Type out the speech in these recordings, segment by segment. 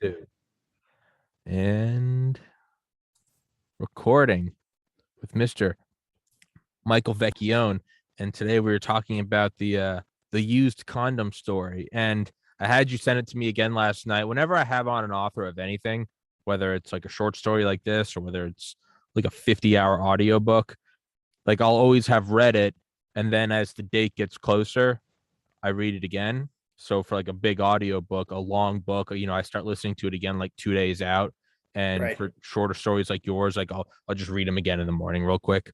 Two. And recording with Mr. Michael Vecchione. And today we were talking about the used condom story. And I had you send it to me again last night. Whenever I have on an author of anything, whether it's like a short story like this or whether it's like a 50-hour audiobook, like I'll always have read it. And then as the date gets closer, I read it again. So for like a big audio book, a long book, I start listening to it again like 2 days out. And Right. for shorter stories like yours, like I'll just read them again in the morning real quick.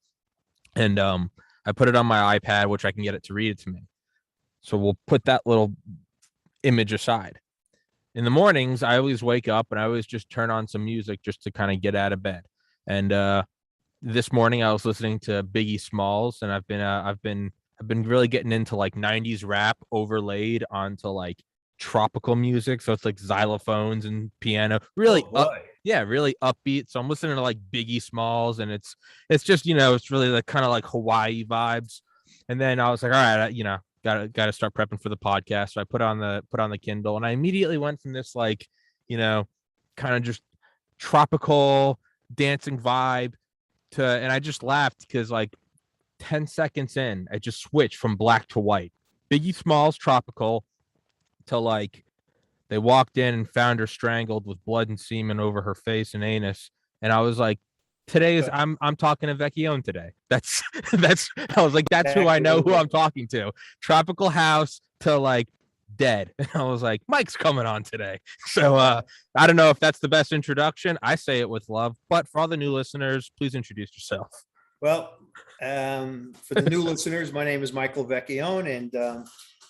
And I put it on my iPad, which I can get it to read it to me. So we'll put that little image aside. In the mornings, I always wake up and I always just turn on some music just to kind of get out of bed. And this morning I was listening to Biggie Smalls, and I've been really getting into like 90s rap overlaid onto like tropical music. So it's like xylophones and piano. Really really upbeat. So I'm listening to like Biggie Smalls, and it's just, it's really like kind of like Hawaii vibes. And then I was like, all right, gotta start prepping for the podcast. So I put on the Kindle, and I immediately went from this like, kind of just tropical dancing vibe and I just laughed because like 10 seconds in, I just switched from black to white. Biggie Smalls tropical to like they walked in and found her strangled with blood and semen over her face and anus. And I was like, I'm talking to Vecchione today. I was like, that's who I know who I'm talking to. Tropical house to like dead. And I was like, Mike's coming on today. So I don't know if that's the best introduction. I say it with love, but for all the new listeners, please introduce yourself. Well, for the new listeners, my name is Michael Vecchione, and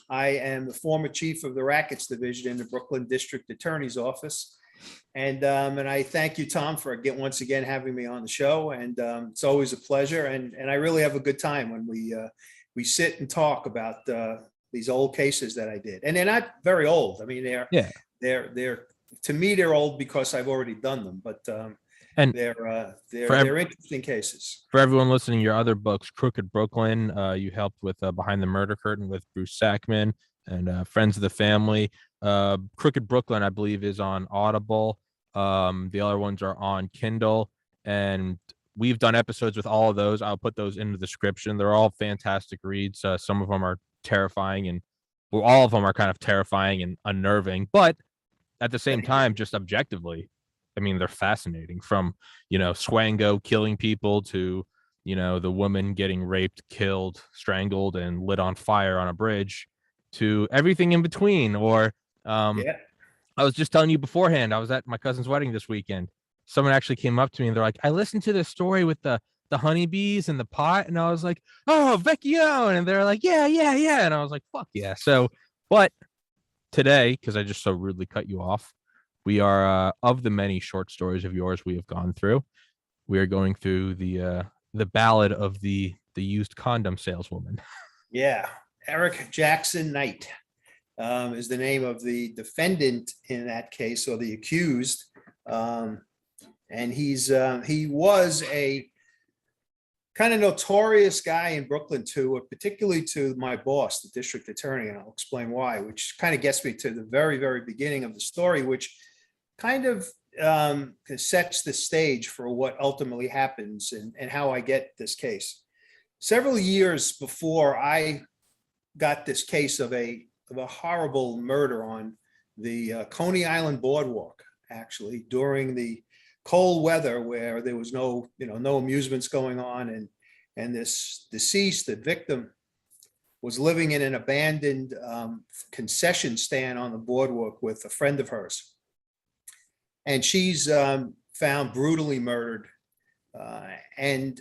I am the former chief of the Rackets Division in the Brooklyn District Attorney's Office. And I thank you, Tom, for once again having me on the show. And it's always a pleasure. And I really have a good time when we sit and talk about these old cases that I did. And they're not very old. I mean, they're to me, they're old because I've already done them. But and they're interesting cases. For everyone listening, your other books, Crooked Brooklyn, you helped with Behind the Murder Curtain with Bruce Sackman and Friends of the Family. Crooked Brooklyn, I believe, is on Audible. The other ones are on Kindle, and we've done episodes with all of those. I'll put those in the description. They're all fantastic reads. Some of them are terrifying, all of them are kind of terrifying and unnerving, but at the same time, just objectively, I mean, they're fascinating. From, Swango killing people to, the woman getting raped, killed, strangled, and lit on fire on a bridge, to everything in between. Or I was just telling you beforehand, I was at my cousin's wedding this weekend. Someone actually came up to me and they're like, I listened to this story with the honeybees and the pot. And I was like, oh, Vecchione. And they're like, yeah. And I was like, fuck yeah. So, but today, because I just so rudely cut you off, we are of the many short stories of yours we have gone through. We are going through the ballad of the used condom saleswoman. Yeah, Eric Jackson Knight is the name of the defendant in that case, or the accused, and he was a kind of notorious guy in Brooklyn too, particularly to my boss, the district attorney, and I'll explain why. Which kind of gets me to the very, very beginning of the story, which kind of sets the stage for what ultimately happens and how I get this case. Several years before I got this case of a horrible murder on the Coney Island boardwalk, actually during the cold weather where there was no amusements going on, and this deceased, the victim, was living in an abandoned concession stand on the boardwalk with a friend of hers. And she's found brutally murdered. And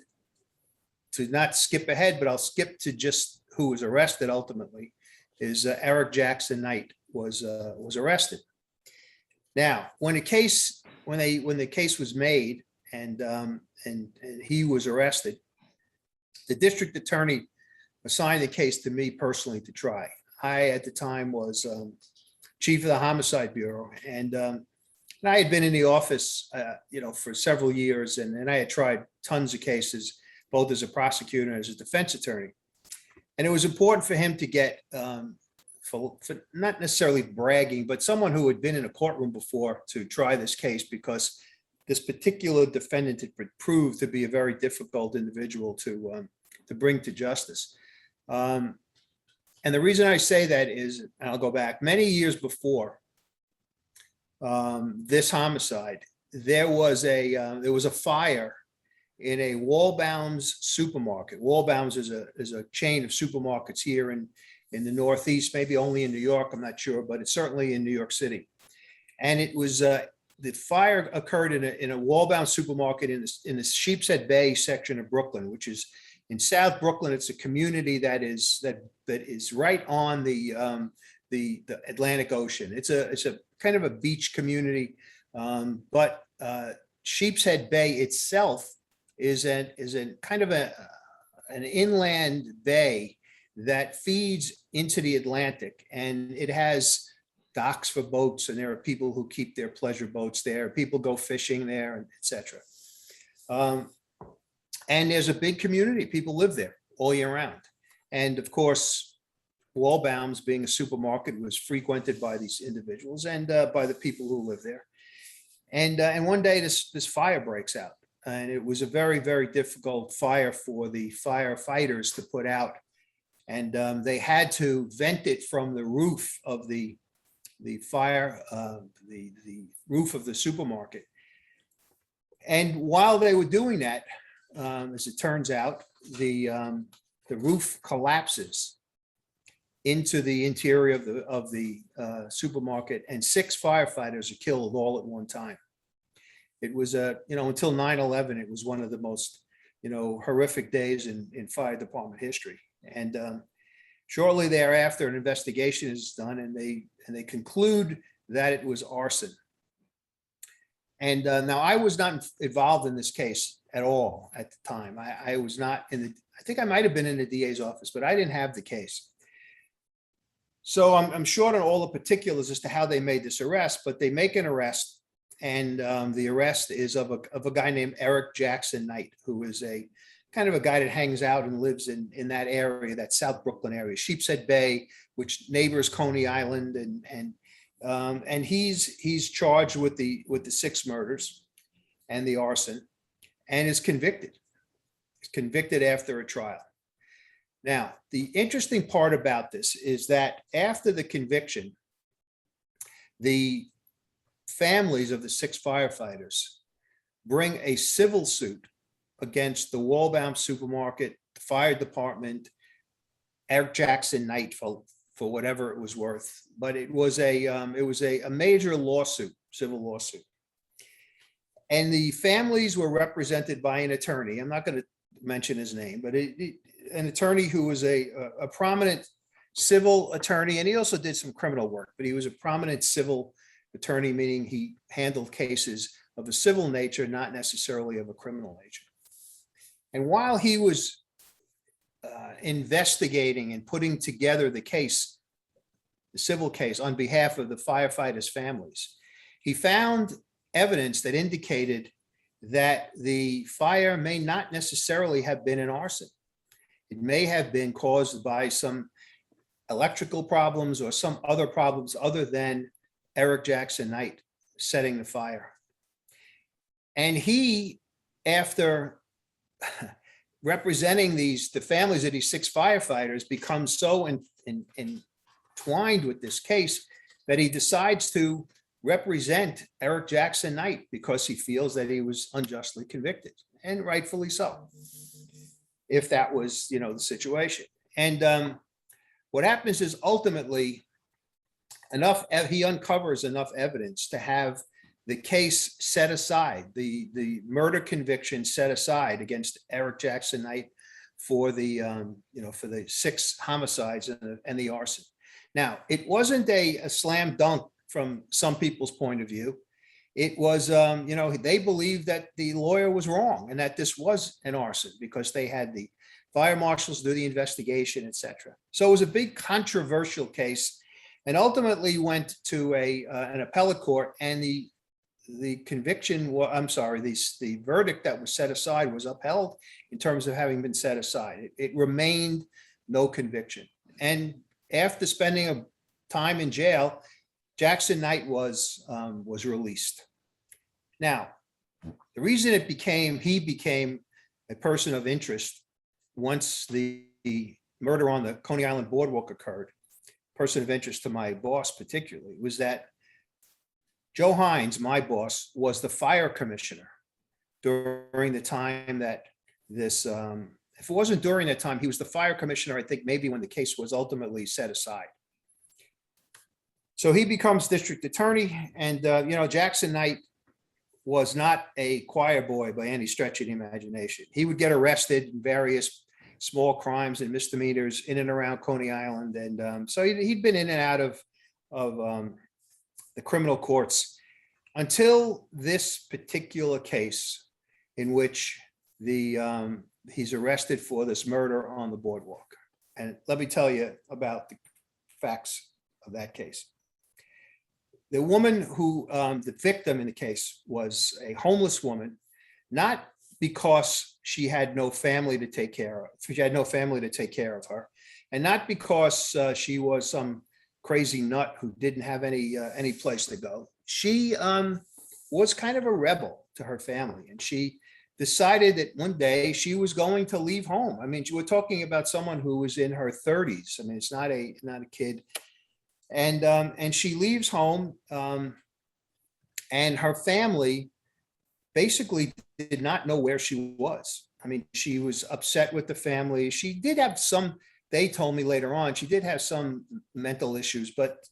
to not skip ahead, but I'll skip to just who was arrested ultimately, is Eric Jackson Knight was arrested. Now, when the case was made and he was arrested, the district attorney assigned the case to me personally to try. I, at the time, was chief of the homicide bureau, and I had been in the office, for several years, and I had tried tons of cases, both as a prosecutor and as a defense attorney. And it was important for him to get for not necessarily bragging, but someone who had been in a courtroom before to try this case, because this particular defendant had proved to be a very difficult individual to bring to justice. And the reason I say that is, and I'll go back many years before this homicide, there was a fire in a Wallbounds supermarket. Wallbounds is a chain of supermarkets here in the Northeast, maybe only in New York, I'm not sure, but it's certainly in New York City. And it was the fire occurred in a Wallbound supermarket in the Sheepshead Bay section of Brooklyn, which is in South Brooklyn. It's a community that is right on the Atlantic Ocean. It's a kind of a beach community, but Sheepshead Bay itself is a kind of an inland bay that feeds into the Atlantic, and it has docks for boats, and there are people who keep their pleasure boats there. People go fishing there, and etc. And there's a big community. People live there all year round. And of course, Wallbounds, being a supermarket, was frequented by these individuals and by the people who live there. And one day this fire breaks out. And it was a very, very difficult fire for the firefighters to put out. And they had to vent it from the roof of the roof of the supermarket. And while they were doing that, as it turns out, the roof collapses into the interior of the supermarket, and 6 firefighters are killed all at one time. It was until 9/11, it was one of the most horrific days in fire department history. And shortly thereafter, an investigation is done, and they conclude that it was arson. And now I was not involved in this case at all at the time. I was not I think I might have been in the DA's office, but I didn't have the case. So I'm short on all the particulars as to how they made this arrest, but they make an arrest. And the arrest is of a guy named Eric Jackson Knight, who is a kind of a guy that hangs out and lives in that area, that South Brooklyn area, Sheepshead Bay, which neighbors Coney Island, and he's charged with the 6 murders and the arson, and is convicted. He's convicted after a trial. Now, the interesting part about this is that after the conviction, the families of the 6 firefighters bring a civil suit against the Wallbound supermarket, the fire department, Eric Jackson Knight for whatever it was worth. But it was a major lawsuit, civil lawsuit. And the families were represented by an attorney. I'm not going to mention his name, but an attorney who was a prominent civil attorney, and he also did some criminal work, but he was a prominent civil attorney, meaning he handled cases of a civil nature, not necessarily of a criminal nature. And while he was investigating and putting together the case, the civil case on behalf of the firefighters' families, he found evidence that indicated that the fire may not necessarily have been an arson. It may have been caused by some electrical problems or some other problems other than Eric Jackson Knight setting the fire. And he, after representing the families of these 6 firefighters, becomes so entwined with this case that he decides to represent Eric Jackson Knight because he feels that he was unjustly convicted, and rightfully so, if that was, the situation. And what happens is ultimately he uncovers enough evidence to have the case set aside, the murder conviction set aside against Eric Jackson Knight for the 6 homicides and the arson. Now, it wasn't a slam dunk from some people's point of view. It was, they believed that the lawyer was wrong and that this was an arson because they had the fire marshals do the investigation, etc. So it was a big controversial case, and ultimately went to an appellate court, and the conviction, the verdict that was set aside was upheld in terms of having been set aside. It remained no conviction. And after spending time in jail, Jackson Knight was released. Now, the reason he became a person of interest once the murder on the Coney Island boardwalk occurred, person of interest to my boss particularly, was that Joe Hines, my boss, was the fire commissioner during the time that this, if it wasn't during that time, he was the fire commissioner, I think maybe when the case was ultimately set aside. So he becomes district attorney, and Jackson Knight was not a choir boy by any stretch of the imagination. He would get arrested in various small crimes and misdemeanors in and around Coney Island. And so he'd been in and out of the criminal courts until this particular case in which he's arrested for this murder on the boardwalk. And let me tell you about the facts of that case. The woman who, the victim in the case, was a homeless woman, not because she had no family to take care of. She had no family to take care of her, and not because she was some crazy nut who didn't have any place to go. She was kind of a rebel to her family, and she decided that one day she was going to leave home. I mean, we're talking about someone who was in her 30s. I mean, it's not a kid. And she leaves home, and her family basically did not know where she was. I mean, she was upset with the family. She did have some, they told me later on, she did have some mental issues, but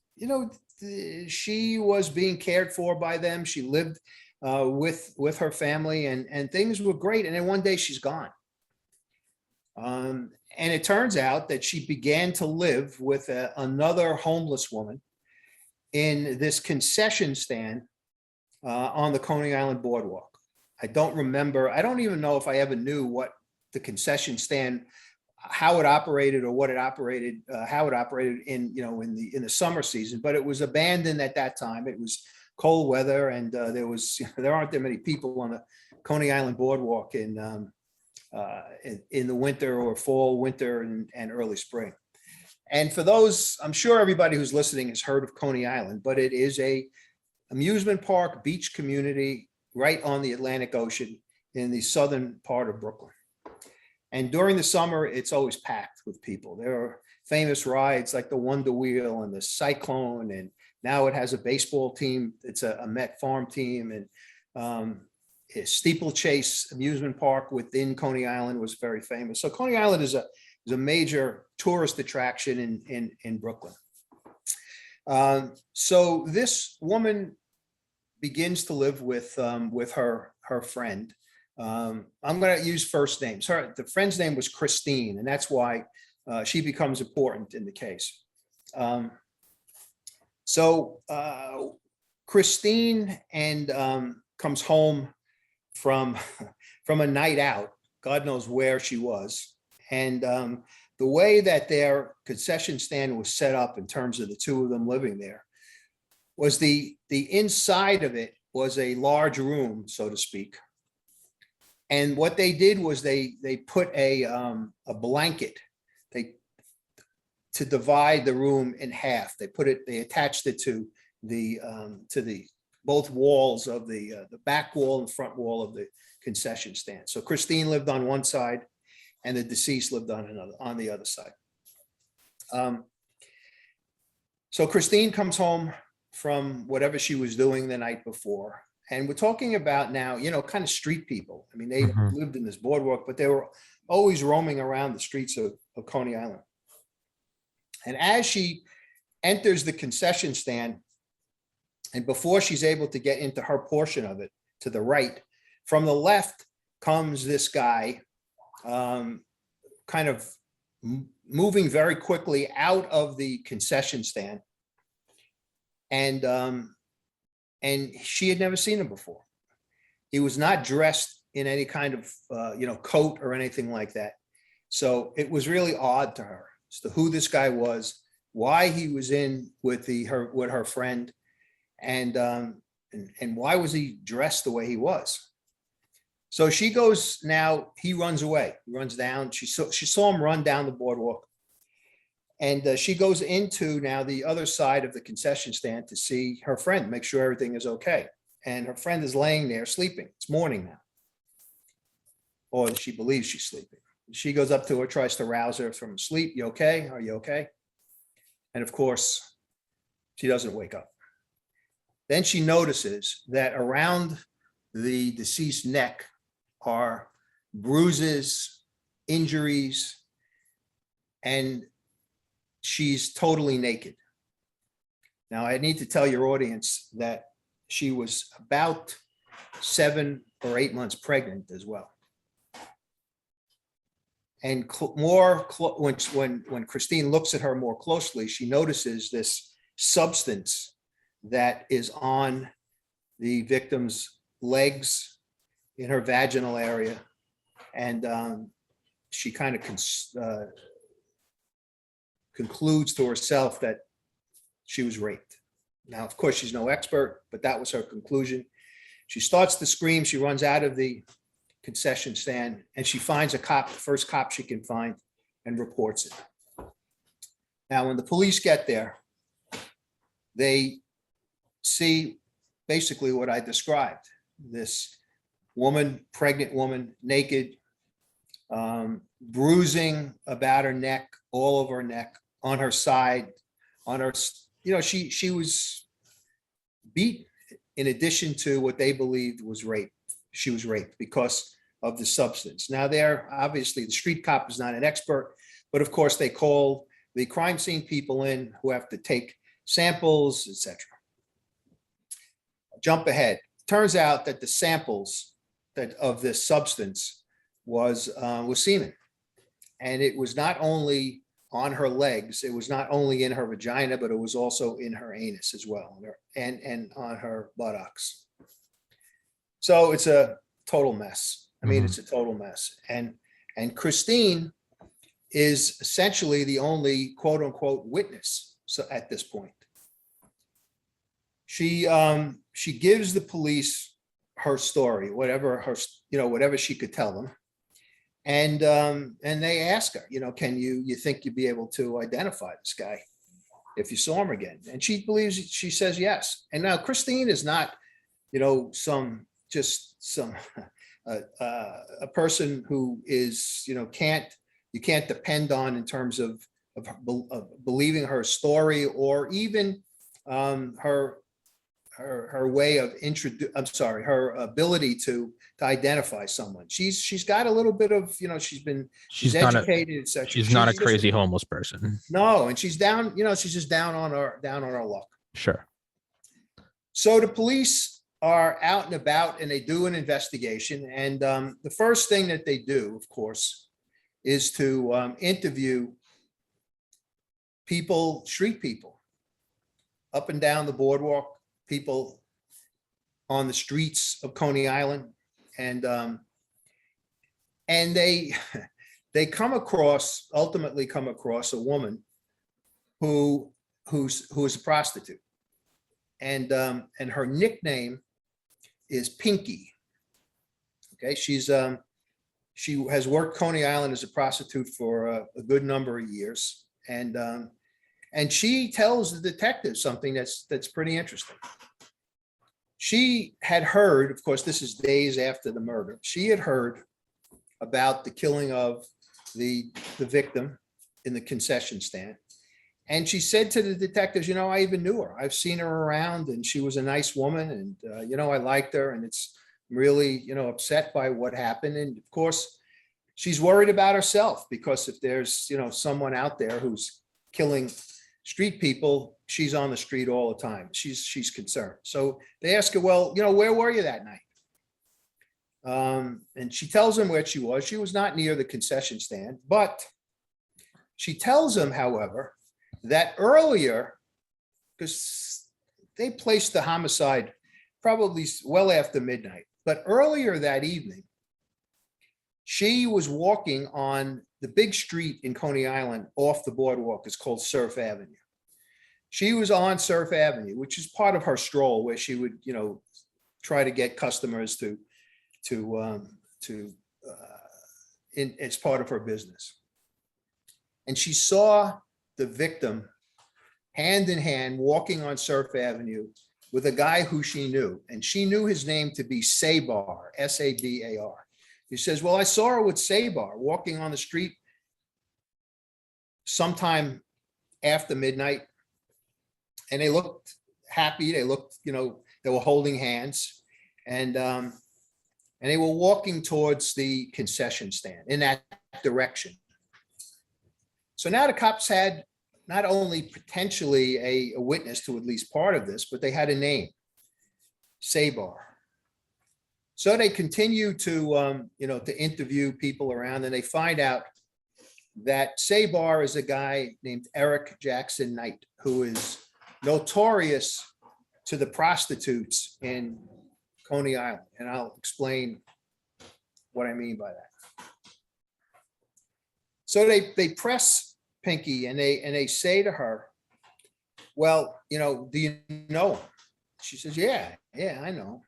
she was being cared for by them. She lived with her family, and things were great. And then one day she's gone. And it turns out that she began to live with another homeless woman in this concession stand on the Coney Island boardwalk. I don't remember. I don't even know if I ever knew what the concession stand, how it operated or what it operated, how it operated in the summer season. But it was abandoned at that time. It was cold weather, and there aren't that many people on the Coney Island boardwalk in the winter or fall, winter, and early spring. And for those, I'm sure everybody who's listening has heard of Coney Island, but it is a amusement park, beach community right on the Atlantic Ocean in the southern part of Brooklyn. And during the summer, it's always packed with people. There are famous rides like the Wonder Wheel and the Cyclone, and now it has a baseball team. It's a Met Farm team, and a steeplechase amusement park within Coney Island was very famous. So Coney Island is a major tourist attraction in Brooklyn. So this woman begins to live with her friend. I'm going to use first names. The friend's name was Christine, and that's why she becomes important in the case. So Christine comes home from a night out. God knows where she was. And the way that their concession stand was set up in terms of the two of them living there was the inside of it was a large room, so to speak. And what they did was they put a blanket to divide the room in half. They attached it to the both walls of the back wall and front wall of the concession stand. So Christine lived on one side, and the deceased lived on the other side. So Christine comes home from whatever she was doing the night before, and we're talking about now, kind of street people. I mean, they lived in this boardwalk, but they were always roaming around the streets of Coney Island. And as she enters the concession stand, and before she's able to get into her portion of it, to the right, from the left comes this guy, kind of moving very quickly out of the concession stand. And she had never seen him before. He was not dressed in any kind of, coat or anything like that. So it was really odd to her as to who this guy was, why he was in with her friend, and why was he dressed the way he was. So she goes, now he runs away, he runs down. She saw him run down the boardwalk. And she goes into now the other side of the concession stand to see her friend, make sure everything is okay. And her friend is laying there sleeping. It's morning now, or she believes she's sleeping. She goes up to her, tries to rouse her from sleep. You okay? Are you okay? And of course, she doesn't wake up. Then she notices that around the deceased neck are bruises, injuries, and she's totally naked. Now, I need to tell your audience that she was about 7 or 8 months pregnant as well. And when Christine looks at her more closely, she notices this substance that is on the victim's legs, in her vaginal area, and she kind of concludes to herself that she was raped. Now, of course, she's no expert, but that was her conclusion. She starts to scream. She runs out of the concession stand, and she finds a cop, the first cop she can find, and reports it. Now, when the police get there, they see basically what I described. This woman, pregnant woman, naked, bruising about her neck, all over her neck, on her side, on her, she was beat in addition to what they believed was rape. She was raped because of the substance. Now, there, obviously, the street cop is not an expert, but of course, they call the crime scene people in who have to take samples, etc. Jump ahead. Turns out that the samples of this substance was semen, and it was not only on her legs, it was not only in her vagina, but it was also in her anus as well, and on her buttocks. So it's a total mess. I mean, it's a total mess. And Christine is essentially the only quote unquote witness. So at this point, she gives the police her story, whatever she could tell them. And they ask her, can you think you'd be able to identify this guy if you saw him again? And she says yes. And now Christine is not, a person who is, you can't depend on in terms of believing her story, or even her way of her ability to identify someone. She's got a little bit of, she's educated, etc. She's not a crazy homeless person. No, and she's down, she's just down on her luck. Sure. So the police are out and about, and they do an investigation. And the first thing that they do, of course, is to interview people, street people, up and down the boardwalk, people on the streets of Coney Island, and they ultimately come across a woman who is a prostitute, and her nickname is Pinky. Okay, she has worked Coney Island as a prostitute for a good number of years, and she tells the detective something that's pretty interesting. She had heard, of course, this is days after the murder, she had heard about the killing of the victim in the concession stand. And she said to the detectives, I even knew her. I've seen her around, and she was a nice woman, and, I liked her, and it's really, upset by what happened. And of course, she's worried about herself, because if there's, someone out there who's killing street people, she's on the street all the time. She's concerned. So they ask her, well, where were you that night? And she tells them where she was. She was not near the concession stand, but she tells them, however, that earlier, because they placed the homicide probably well after midnight, but earlier that evening, she was walking on the big street in Coney Island off the boardwalk. It's called Surf Avenue. She was on Surf Avenue, which is part of her stroll, where she would, try to get customers it's part of her business. And she saw the victim hand in hand, walking on Surf Avenue with a guy who she knew. And she knew his name to be Sabar, Sabar. He says, well, I saw her with Sabar walking on the street sometime after midnight. And they looked happy. They looked, they were holding hands. And they were walking towards the concession stand in that direction. So now the cops had not only potentially a witness to at least part of this, but they had a name, Sabar. So they continue to, to interview people around, and they find out that Sabar is a guy named Eric Jackson Knight, who is notorious to the prostitutes in Coney Island. And I'll explain what I mean by that. So they press Pinky and they say to her, well, do you know him? She says, yeah, I know.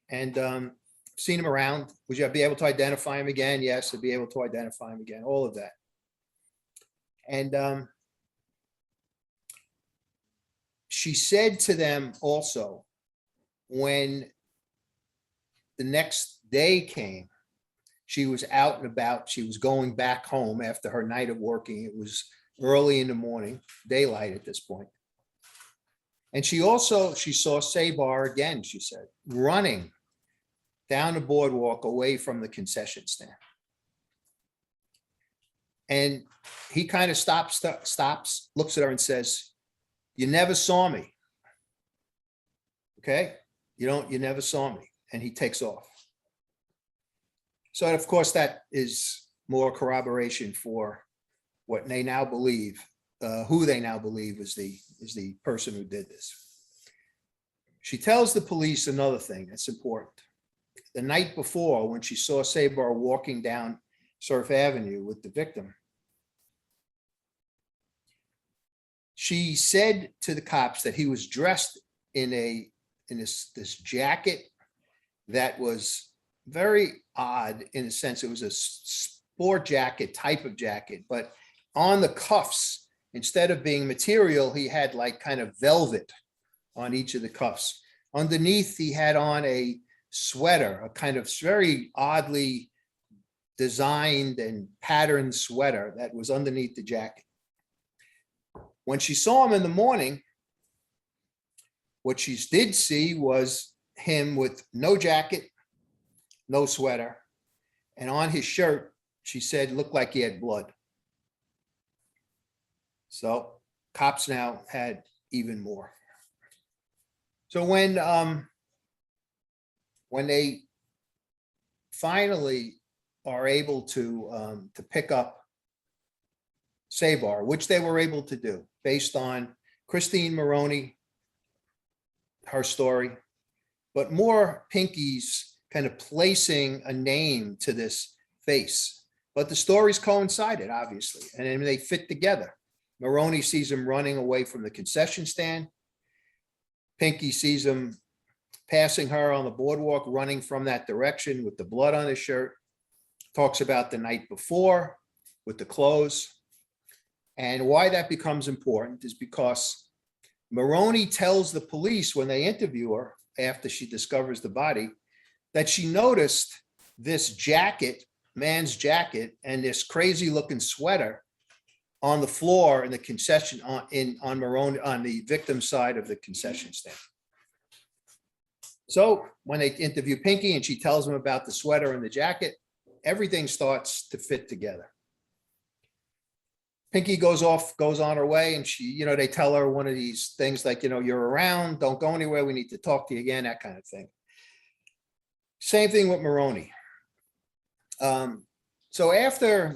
And seen him around. Would you be able to identify him again? Yes, I'd be able to identify him again. All of that. And she said to them also, when the next day came, she was out and about. She was going back home after her night of working. It was early in the morning, daylight at this point. And she saw Sabar again, she said, running down the boardwalk away from the concession stand. And he kind of stops, looks at her and says, you never saw me. Okay? You never saw me. And he takes off. So of course, that is more corroboration for what they now believe, who they now believe is the person who did this. She tells the police another thing that's important. The night before, when she saw Sabar walking down Surf Avenue with the victim, she said to the cops that he was dressed in this jacket that was very odd in a sense. It was a sport jacket type of jacket, but on the cuffs, instead of being material, he had like kind of velvet on each of the cuffs. Underneath, he had on a sweater, a kind of very oddly designed and patterned sweater that was underneath the jacket. When she saw him in the morning, what she did see was him with no jacket, no sweater, and on his shirt, she said, looked like he had blood. So cops now had even more. So when they finally are able to pick up Sabar, which they were able to do based on Christine Maroney, her story, but more Pinky's kind of placing a name to this face. But the stories coincided, obviously, and then they fit together. Maroney sees him running away from the concession stand. Pinky sees him passing her on the boardwalk, running from that direction with the blood on his shirt. Talks about the night before with the clothes. And why that becomes important is because Maroney tells the police when they interview her after she discovers the body that she noticed this jacket, man's jacket, and this crazy looking sweater on the floor in the concession on Maroney, on the victim's side of the concession stand. So when they interview Pinky and she tells them about the sweater and the jacket, everything starts to fit together. Pinky goes on her way, and she, they tell her one of these things like, you're around, don't go anywhere, we need to talk to you again, that kind of thing. Same thing with Maroney. So after,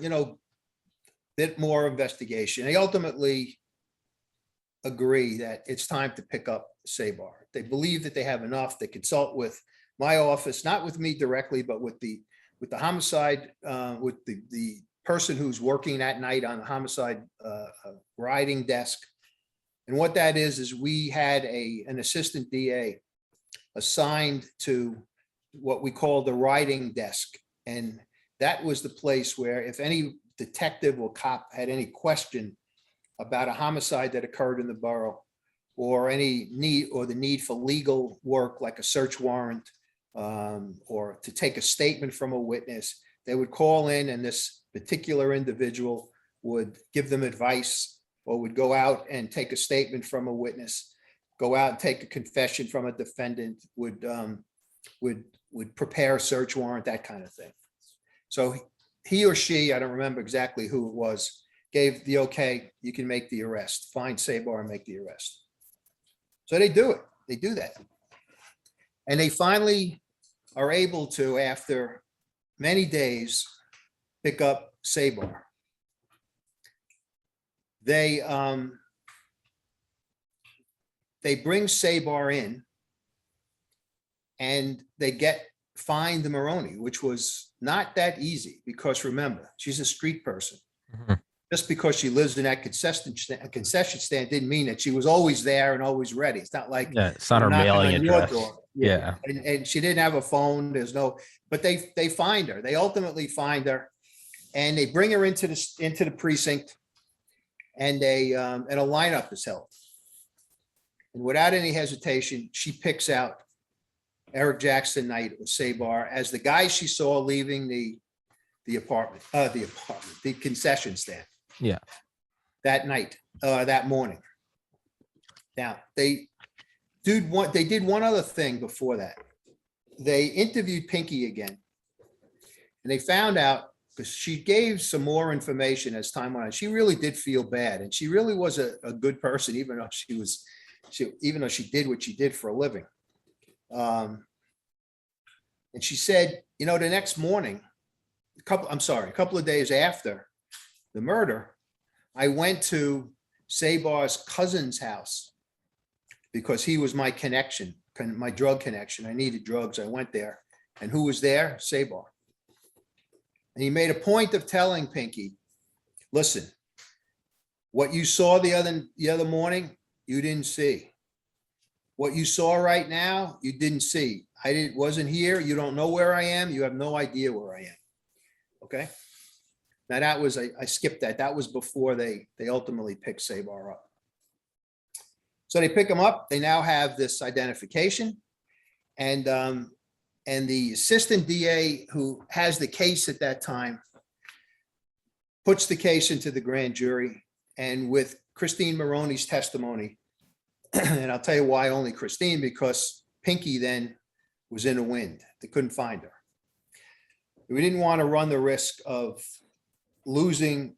bit more investigation, they ultimately agree that it's time to pick up Sabar. They believe that they have enough. They consult with my office, not with me directly, but with the homicide, with the person who's working that night on the homicide riding desk. And what that is we had an assistant DA assigned to what we call the riding desk. And that was the place where if any detective or cop had any question about a homicide that occurred in the borough, or any need, or the need for legal work like a search warrant, or to take a statement from a witness, they would call in, and this particular individual would give them advice, or would go out and take a statement from a witness, go out and take a confession from a defendant, would prepare a search warrant, that kind of thing. So he or she, I don't remember exactly who it was, gave the okay, you can make the arrest, find Sabar and make the arrest. So they do it, they do that. And they finally are able to, after many days, pick up Sabar. They bring Sabar in, and they find the Maroney, which was not that easy, because remember, she's a street person. Mhm. Just because she lives in that concession stand didn't mean that she was always there and always ready. It's not like Yeah, it's not her knocking mailing on your address. door. Yeah. And she didn't have a phone. There's no, but they find her. They ultimately find her, and they bring her into the precinct, and and a lineup is held. And without any hesitation, she picks out Eric Jackson Knight or Sabar as the guy she saw leaving the concession stand. Yeah. That night, that morning. Now, they did one other thing before that. They interviewed Pinky again, and they found out, because she gave some more information as time went on. She really did feel bad, and she really was a good person, even though she did what she did for a living. And she said, the next morning, a couple of days after the murder, I went to Sabar's cousin's house because he was my connection, my drug connection. I needed drugs. I went there. And who was there? Sabar. And he made a point of telling Pinky, listen, what you saw the other morning, you didn't see. What you saw right now, you didn't see. Wasn't here. You don't know where I am. You have no idea where I am. Okay. Now that was, I skipped that. That was before they ultimately picked Sabar up. So they pick him up. They now have this identification, and the assistant DA who has the case at that time puts the case into the grand jury, and with Christine Maroney's testimony, and I'll tell you why only Christine, because Pinky then was in the wind. They couldn't find her. We didn't want to run the risk of losing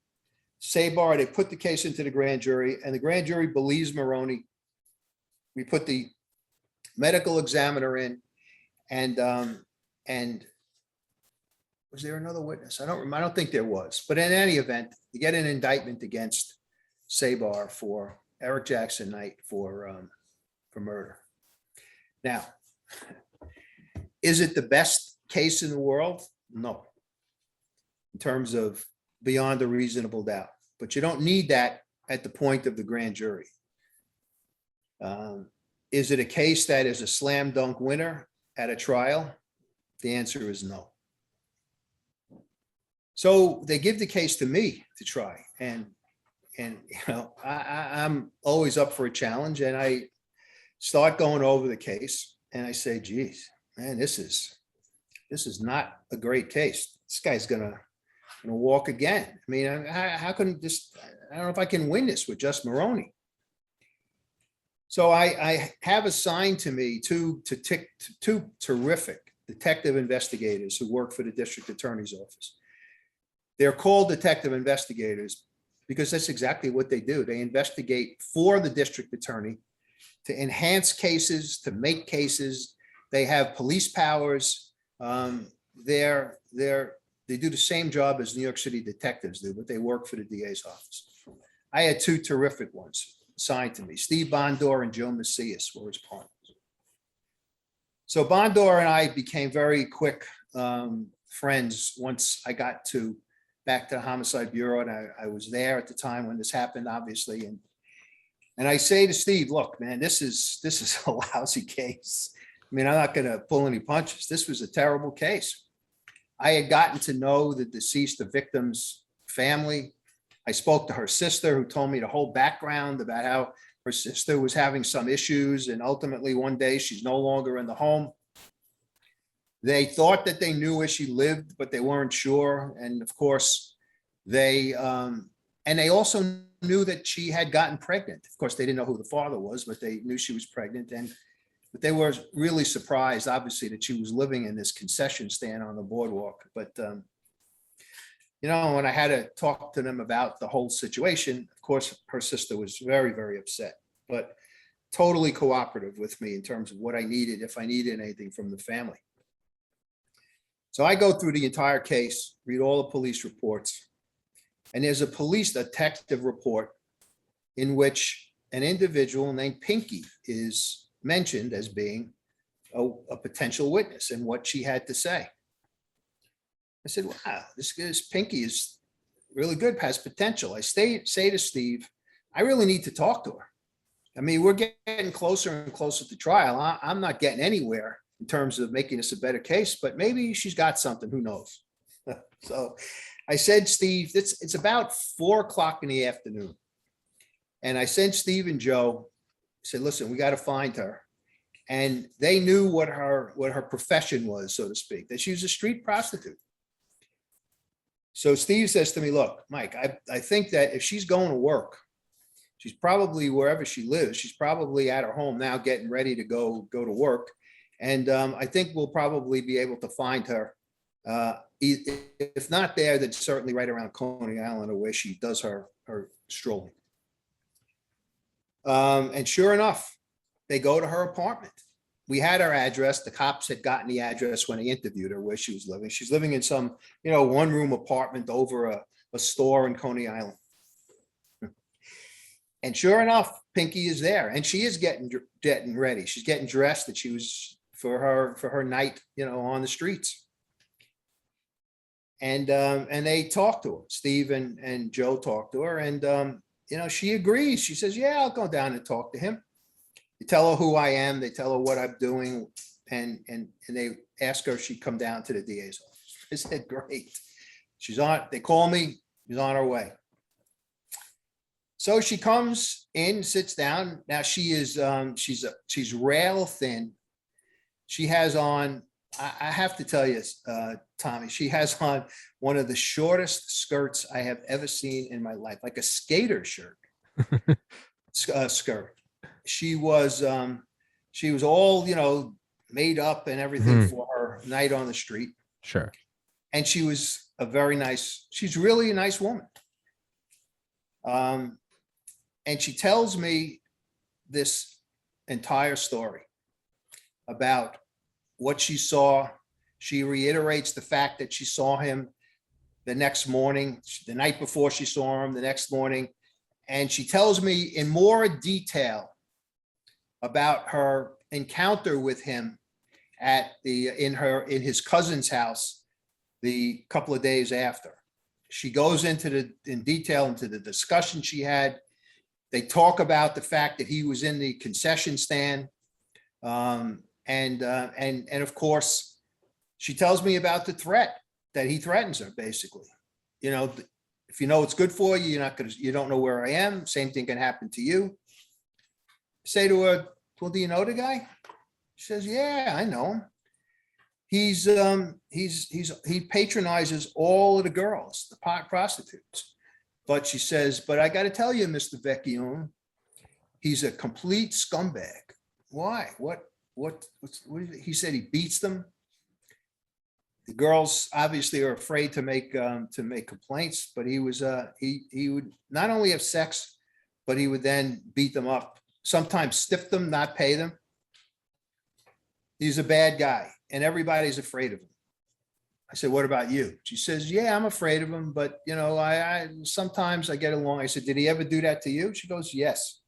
Sabar. They put the case into the grand jury, and the grand jury believes Maroney. We put the medical examiner in, and was there another witness? I don't think there was, but in any event, you get an indictment against Sabar for Eric Jackson Knight for murder. Now, is it the best case in the world? No, in terms of beyond a reasonable doubt, but you don't need that at the point of the grand jury. Is it a case that is a slam dunk winner at a trial? The answer is no. So they give the case to me to try, and I'm always up for a challenge, and I start going over the case, and I say, geez, man, this is not a great case. This guy's gonna walk again. I mean, how can this? I don't know if I can win this with just Maroney. So I have assigned to me two terrific detective investigators who work for the district attorney's office. They're called detective investigators because that's exactly what they do. They investigate for the district attorney to enhance cases, to make cases. They have police powers. They do the same job as New York City detectives do, but they work for the DA's office. I had two terrific ones assigned to me. Steve Bondor and Joe Macias were his partners. So Bondor and I became very quick friends once I got back to the Homicide Bureau, and I was there at the time when this happened, obviously. And I say to Steve, look, man, this is a lousy case. I mean, I'm not going to pull any punches. This was a terrible case. I had gotten to know the victim's family. I spoke to her sister, who told me the whole background about how her sister was having some issues, and ultimately one day she's no longer in the home. They thought that they knew where she lived, but they weren't sure. And of course, they also knew that she had gotten pregnant. Of course, they didn't know who the father was, but they knew she was pregnant. But they were really surprised, obviously, that she was living in this concession stand on the boardwalk. But when I had to talk to them about the whole situation, of course, her sister was very, very upset, but totally cooperative with me in terms of what I needed, if I needed anything from the family. So I go through the entire case, read all the police reports, and there's a police detective report in which an individual named Pinky is mentioned as being a potential witness and what she had to say. I said, wow, this Pinky is really good, has potential. I say to Steve, I really need to talk to her. I mean, we're getting closer and closer to trial. I'm not getting anywhere in terms of making this a better case, but maybe she's got something, who knows? So I said, Steve, it's about 4:00 in the afternoon. And I sent Steve and Joe, said, listen, we got to find her. And they knew what her profession was, so to speak, that she was a street prostitute. So Steve says to me, look, Mike, I think that if she's going to work, she's probably wherever she lives, she's probably at her home now getting ready to go to work. And I think we'll probably be able to find her. If not there, then certainly right around Coney Island, or where she does her strolling. And sure enough, they go to her apartment. We had her address. The cops had gotten the address when they interviewed her, where she was living. She's living in some, one-room apartment over a store in Coney Island. And sure enough, Pinky is there, and she is getting ready. She's getting dressed, that she was for her night, on the streets. And they talk to her. Steve and Joe talk to her, and she agrees. She says, "Yeah, I'll go down and talk to him." They tell her who I am. They tell her what I'm doing, and they ask her if she'd come down to the DA's office. I said, "Great." She's on. They call me. She's on her way. So she comes in, sits down. Now she is she's rail thin. She has on, I have to tell you, Tommy, she has on one of the shortest skirts I have ever seen in my life, like a skater shirt skirt. She was all, made up and everything for her night on the street. Sure. And she was she's really a nice woman. And she tells me this entire story about what she saw. She reiterates the fact that she saw him the next morning, the night before she saw him, the next morning. And she tells me in more detail about her encounter with him in his cousin's house the couple of days after. She goes in detail into the discussion she had. They talk about the fact that he was in the concession stand. And of course, she tells me about the threat that he threatens her, basically. If you know what's good for you, you don't know where I am. Same thing can happen to you. Say to her, well, do you know the guy? She says, yeah, I know him. He patronizes all of the girls, the prostitutes. But she says, but I got to tell you, Mr. Vecchione, he's a complete scumbag. Why? What he said? He beats them. The girls obviously are afraid to make complaints, but he would not only have sex, but he would then beat them up, sometimes stiff them, not pay them. He's a bad guy, and everybody's afraid of him. I said, what about you? She says, yeah, I'm afraid of him, but I sometimes I get along. I said, did he ever do that to you? She goes, yes.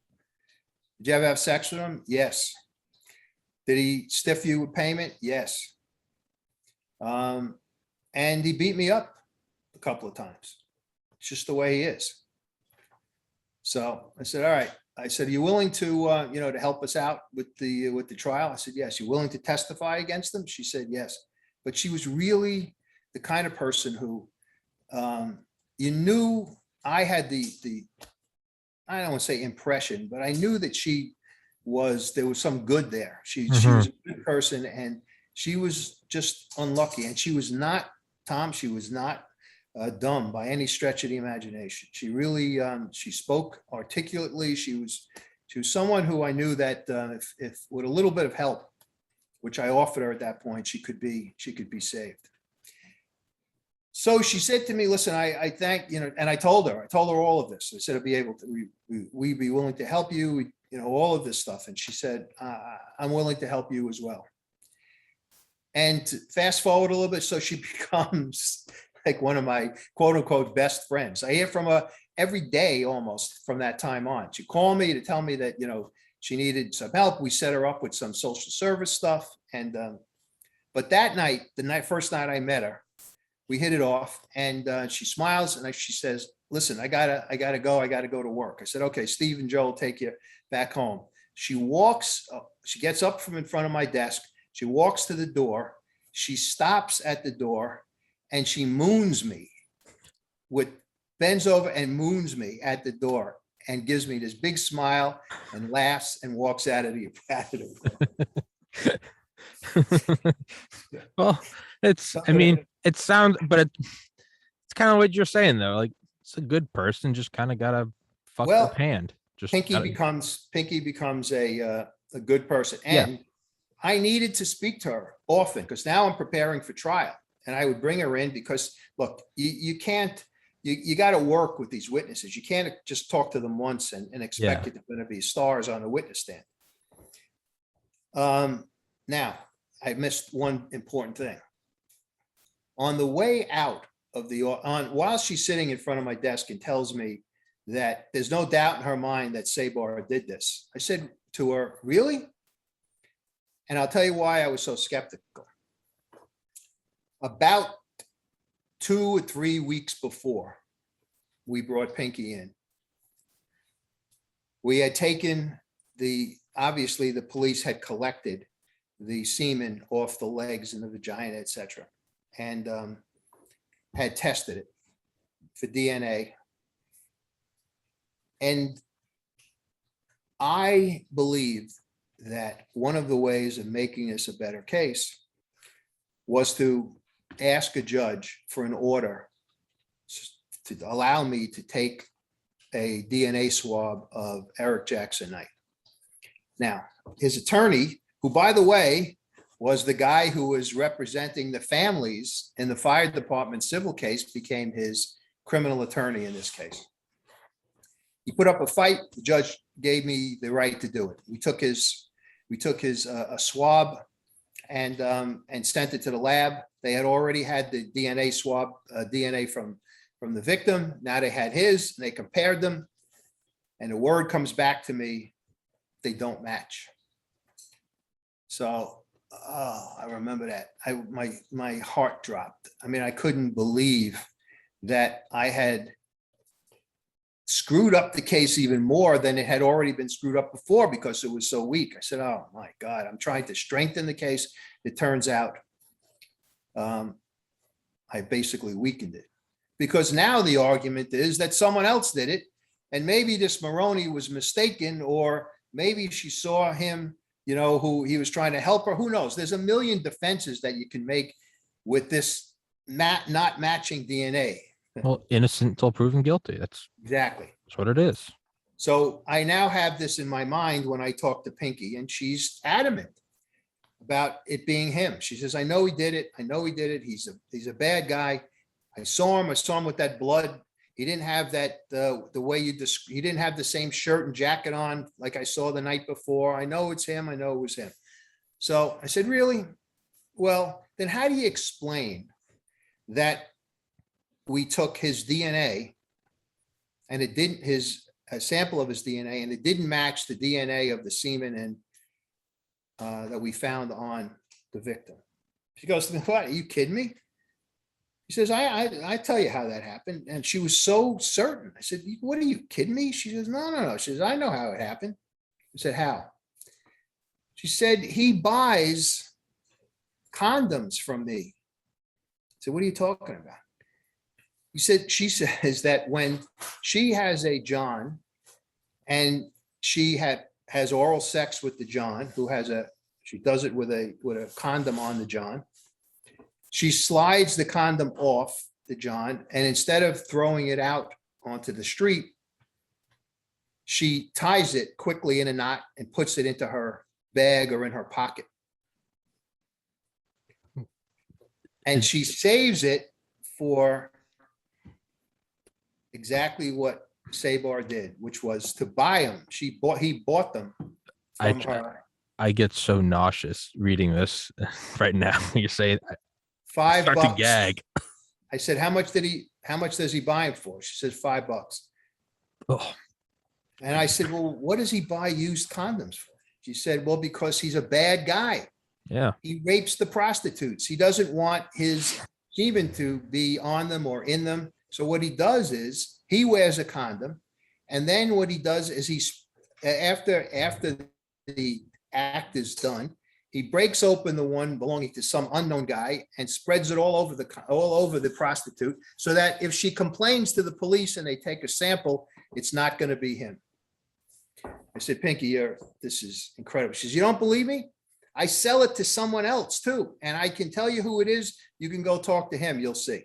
Did you ever have sex with him? Yes. Did he stiff you with payment? Yes. And he beat me up a couple of times. It's just the way he is. So I said, all right. I said, are you willing to, to help us out with the trial? I said, yes. You willing to testify against him? She said, yes. But she was really the kind of person who you knew I had the I don't want to say impression, but I knew that there was some good there. She was a good person, and she was just unlucky. And she was not, Tom, she was not dumb by any stretch of the imagination. She really, she spoke articulately. She was someone who I knew that if with a little bit of help, which I offered her at that point, she could be saved. So she said to me, listen, I thank, and I told her all of this. I said, I'd be able to, we'd be willing to help you, all of this stuff. And she said, I'm willing to help you as well. And fast forward a little bit. So she becomes like one of my quote unquote best friends. I hear from her every day almost from that time on. She'd call me to tell me that, she needed some help. We set her up with some social service stuff. And, but that night, first night I met her, we hit it off, and she smiles and she says, listen, I gotta go. I gotta go to work. I said, okay, Steve and Joe will take you back home. She gets up from in front of my desk. She walks to the door. She stops at the door and she moons me bends over and moons me at the door and gives me this big smile and laughs and walks out of the room. Well, it sounds, but it's kind of what you're saying though. Like, it's a good person, just kind of got a fucked up hand. Just Pinky becomes a good person. And I needed to speak to her often because now I'm preparing for trial, and I would bring her in because look, you can't, you got to work with these witnesses. You can't just talk to them once and expect they're going to be stars on the witness stand. Now I missed one important thing. On the way out of while she's sitting in front of my desk and tells me that there's no doubt in her mind that Sabar did this, I said to her, really? And I'll tell you why I was so skeptical. About 2 or 3 weeks before we brought Pinky in, we had taken obviously the police had collected the semen off the legs and the vagina, etc., and had tested it for DNA. And I believe that one of the ways of making this a better case was to ask a judge for an order to allow me to take a DNA swab of Eric Jackson Knight. Now, his attorney, who, by the way, was the guy who was representing the families in the fire department civil case, became his criminal attorney in this case. He put up a fight. The judge gave me the right to do it. We took his a swab and sent it to the lab. They had already had the DNA swab, DNA from the victim. Now they had his, and they compared them. And the word comes back to me, they don't match. So, I remember that. My heart dropped. I mean, I couldn't believe that I had screwed up the case even more than it had already been screwed up before because it was so weak. I said, oh my God, I'm trying to strengthen the case. It turns out I basically weakened it, because now the argument is that someone else did it, and maybe this Maroney was mistaken, or maybe she saw him, who he was trying to help her. Who knows? There's a million defenses that you can make with this not matching DNA. Well, innocent until proven guilty. That's what it is. So I now have this in my mind when I talk to Pinky, and she's adamant about it being him. She says, I know he did it. I know he did it. He's a bad guy. I saw him with that blood. He didn't have that, the way he didn't have the same shirt and jacket on like I saw the night before. I know it's him. I know it was him. So I said, really? Well, then how do you explain that we took his DNA and it didn't, a sample of his DNA, and it didn't match the DNA of the semen that we found on the victim? She goes, what, are you kidding me? He says, I tell you how that happened. And she was so certain. I said, what, are you kidding me? She says, no. She says, I know how it happened. I said, how? She said, he buys condoms from me. I said, what are you talking about? she says that when she has a John and she has oral sex with the John, she does it with a condom on the John. She slides the condom off the John, and instead of throwing it out onto the street, she ties it quickly in a knot and puts it into her bag or in her pocket. And she saves it for exactly what Sabar did, which was to buy them. He bought them from her. I get so nauseous reading this right now. You say $5. start to gag. I said, how much does he buy them for? She says $5. Oh, And I said, well, what does he buy used condoms for? She said, well, because he's a bad guy. yeah. He rapes the prostitutes. He doesn't want his semen to be on them or in them. So what he does is he wears a condom. And then what he does is after the act is done, he breaks open the one belonging to some unknown guy and spreads it all over the prostitute, so that if she complains to the police and they take a sample, it's not going to be him. I said, Pinky, this is incredible. She says, you don't believe me? I sell it to someone else too, and I can tell you who it is. You can go talk to him. You'll see.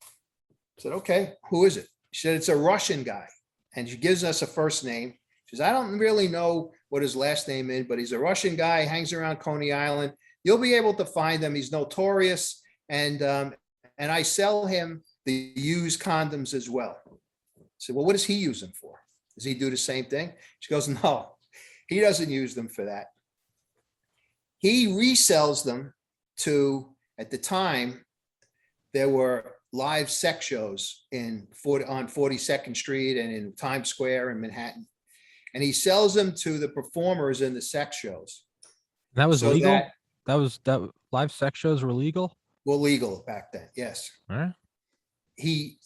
I said, okay, who is it? She said, it's a Russian guy. And she gives us a first name. She says, I don't really know what his last name is, but he's a Russian guy, hangs around Coney Island. You'll be able to find him. He's notorious. And I sell him the used condoms as well. I said, well, what does he use them for? Does he do the same thing? She goes, no, he doesn't use them for that. He resells them to, at the time, there were live sex shows on 42nd Street and in Times Square in Manhattan. And he sells them to the performers in the sex shows. That was legal? That live sex shows were legal? Well, legal back then, yes. All right. He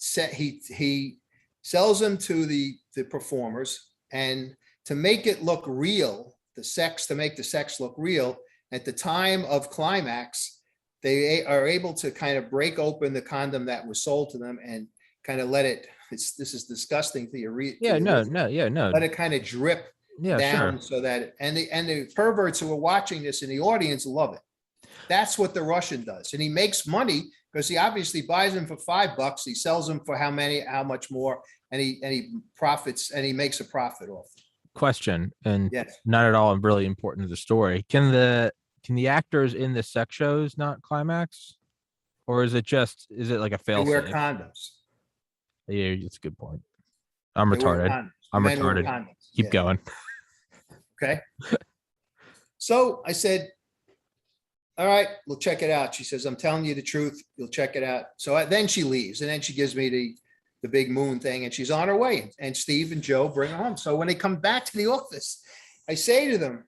sells them to the performers, and to make it look real, to make the sex look real, at the time of climax, they are able to kind of break open the condom that was sold to them and kind of let it, this is disgusting to you. Let it kind of drip down, sure. So that, and the perverts who are watching this in the audience love it. That's what the Russian does. And he makes money because he obviously buys them for $5. He sells them for how much more, and he profits, and he makes a profit off them. Question, and yes, not at all really important to the story. Can the actors in the sex shows not climax, or is it like a fail? They wear condoms. Yeah, it's a good point. I'm retarded. I'm retarded. Keep going. Okay. So I said, all right, we'll check it out. She says, I'm telling you the truth. You'll check it out. So then she leaves, and then she gives me the big moon thing, and she's on her way. And Steve and Joe bring her home. So when they come back to the office, I say to them,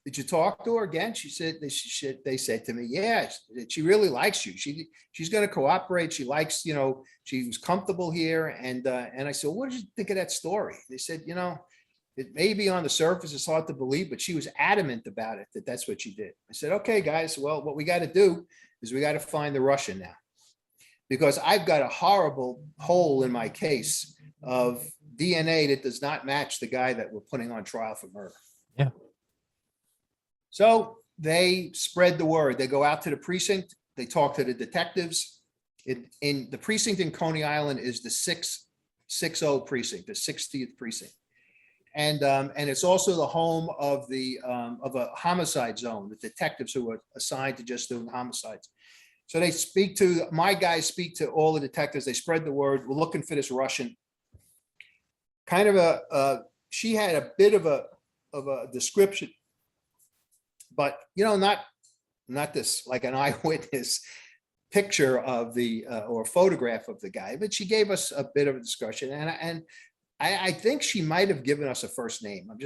did you talk to her again? She said, they said to me, yeah, she really likes you. She's going to cooperate. She likes, she was comfortable here. And I said, well, what did you think of that story? They said, it may be on the surface, it's hard to believe, but she was adamant about it, that's what she did. I said, okay, guys, well, what we got to do is we got to find the Russian now, because I've got a horrible hole in my case of DNA that does not match the guy that we're putting on trial for murder. Yeah. So they spread the word. They go out to the precinct. They talk to the detectives. In the precinct in Coney Island is the 660 precinct, the 60th precinct. And it's also the home of a homicide zone, the detectives who are assigned to just doing homicides. So my guys speak to all the detectives. They spread the word. We're looking for this Russian. Kind of she had a bit of a description, but not this like an eyewitness picture of or photograph of the guy, but she gave us a bit of a discussion, and I think she might have given us a first name. I'm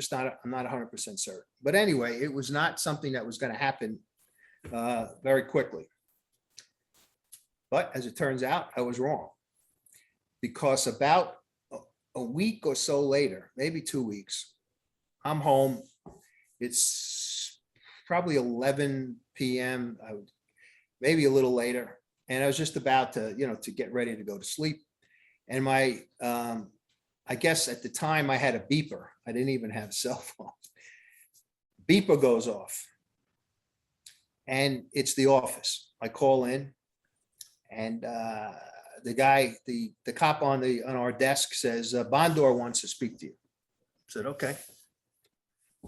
not 100% certain, but anyway, it was not something that was going to happen very quickly. But as it turns out, I was wrong, because about a week or so later, maybe 2 weeks, I'm home. It's probably 11 p.m., maybe a little later. and I was just about to, to get ready to go to sleep. And my, I guess at the time I had a beeper. I didn't even have a cell phone. Beeper goes off, and it's the office. I call in, and the guy, the cop on our desk says, Bondor wants to speak to you. I said, okay.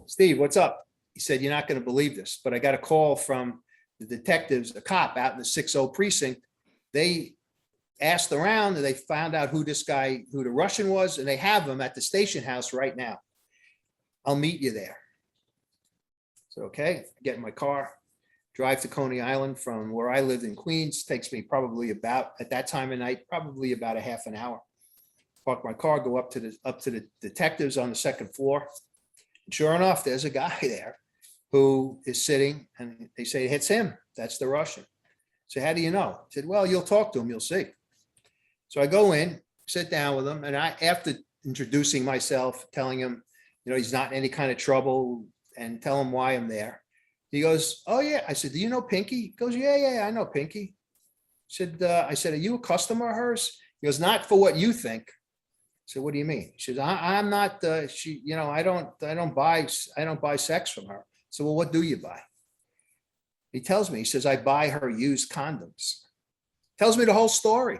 Steve, what's up? He said, you're not going to believe this, but I got a call from the detectives, a cop out in the 60 precinct. They asked around and they found out who the Russian was, and they have him at the station house right now. I'll meet you there. So, okay, I get in my car, drive to Coney Island from where I lived in Queens. Takes me probably about, at that time of night, probably about a half an hour. Park my car, go up to the detectives on the second floor. And sure enough, there's a guy there who is sitting, and they say it's him. That's the Russian. So how do you know? I said, well, you'll talk to him, you'll see. So I go in, sit down with him, and after introducing myself, telling him, he's not in any kind of trouble, and tell him why I'm there. He goes, oh yeah. I said, do you know Pinky? He goes, yeah, I know Pinky. I said, are you a customer of hers? He goes, not for what you think. I said, what do you mean? She says, I'm not, I don't buy sex from her. So, well, what do you buy? He tells me, he says, I buy her used condoms. Tells me the whole story.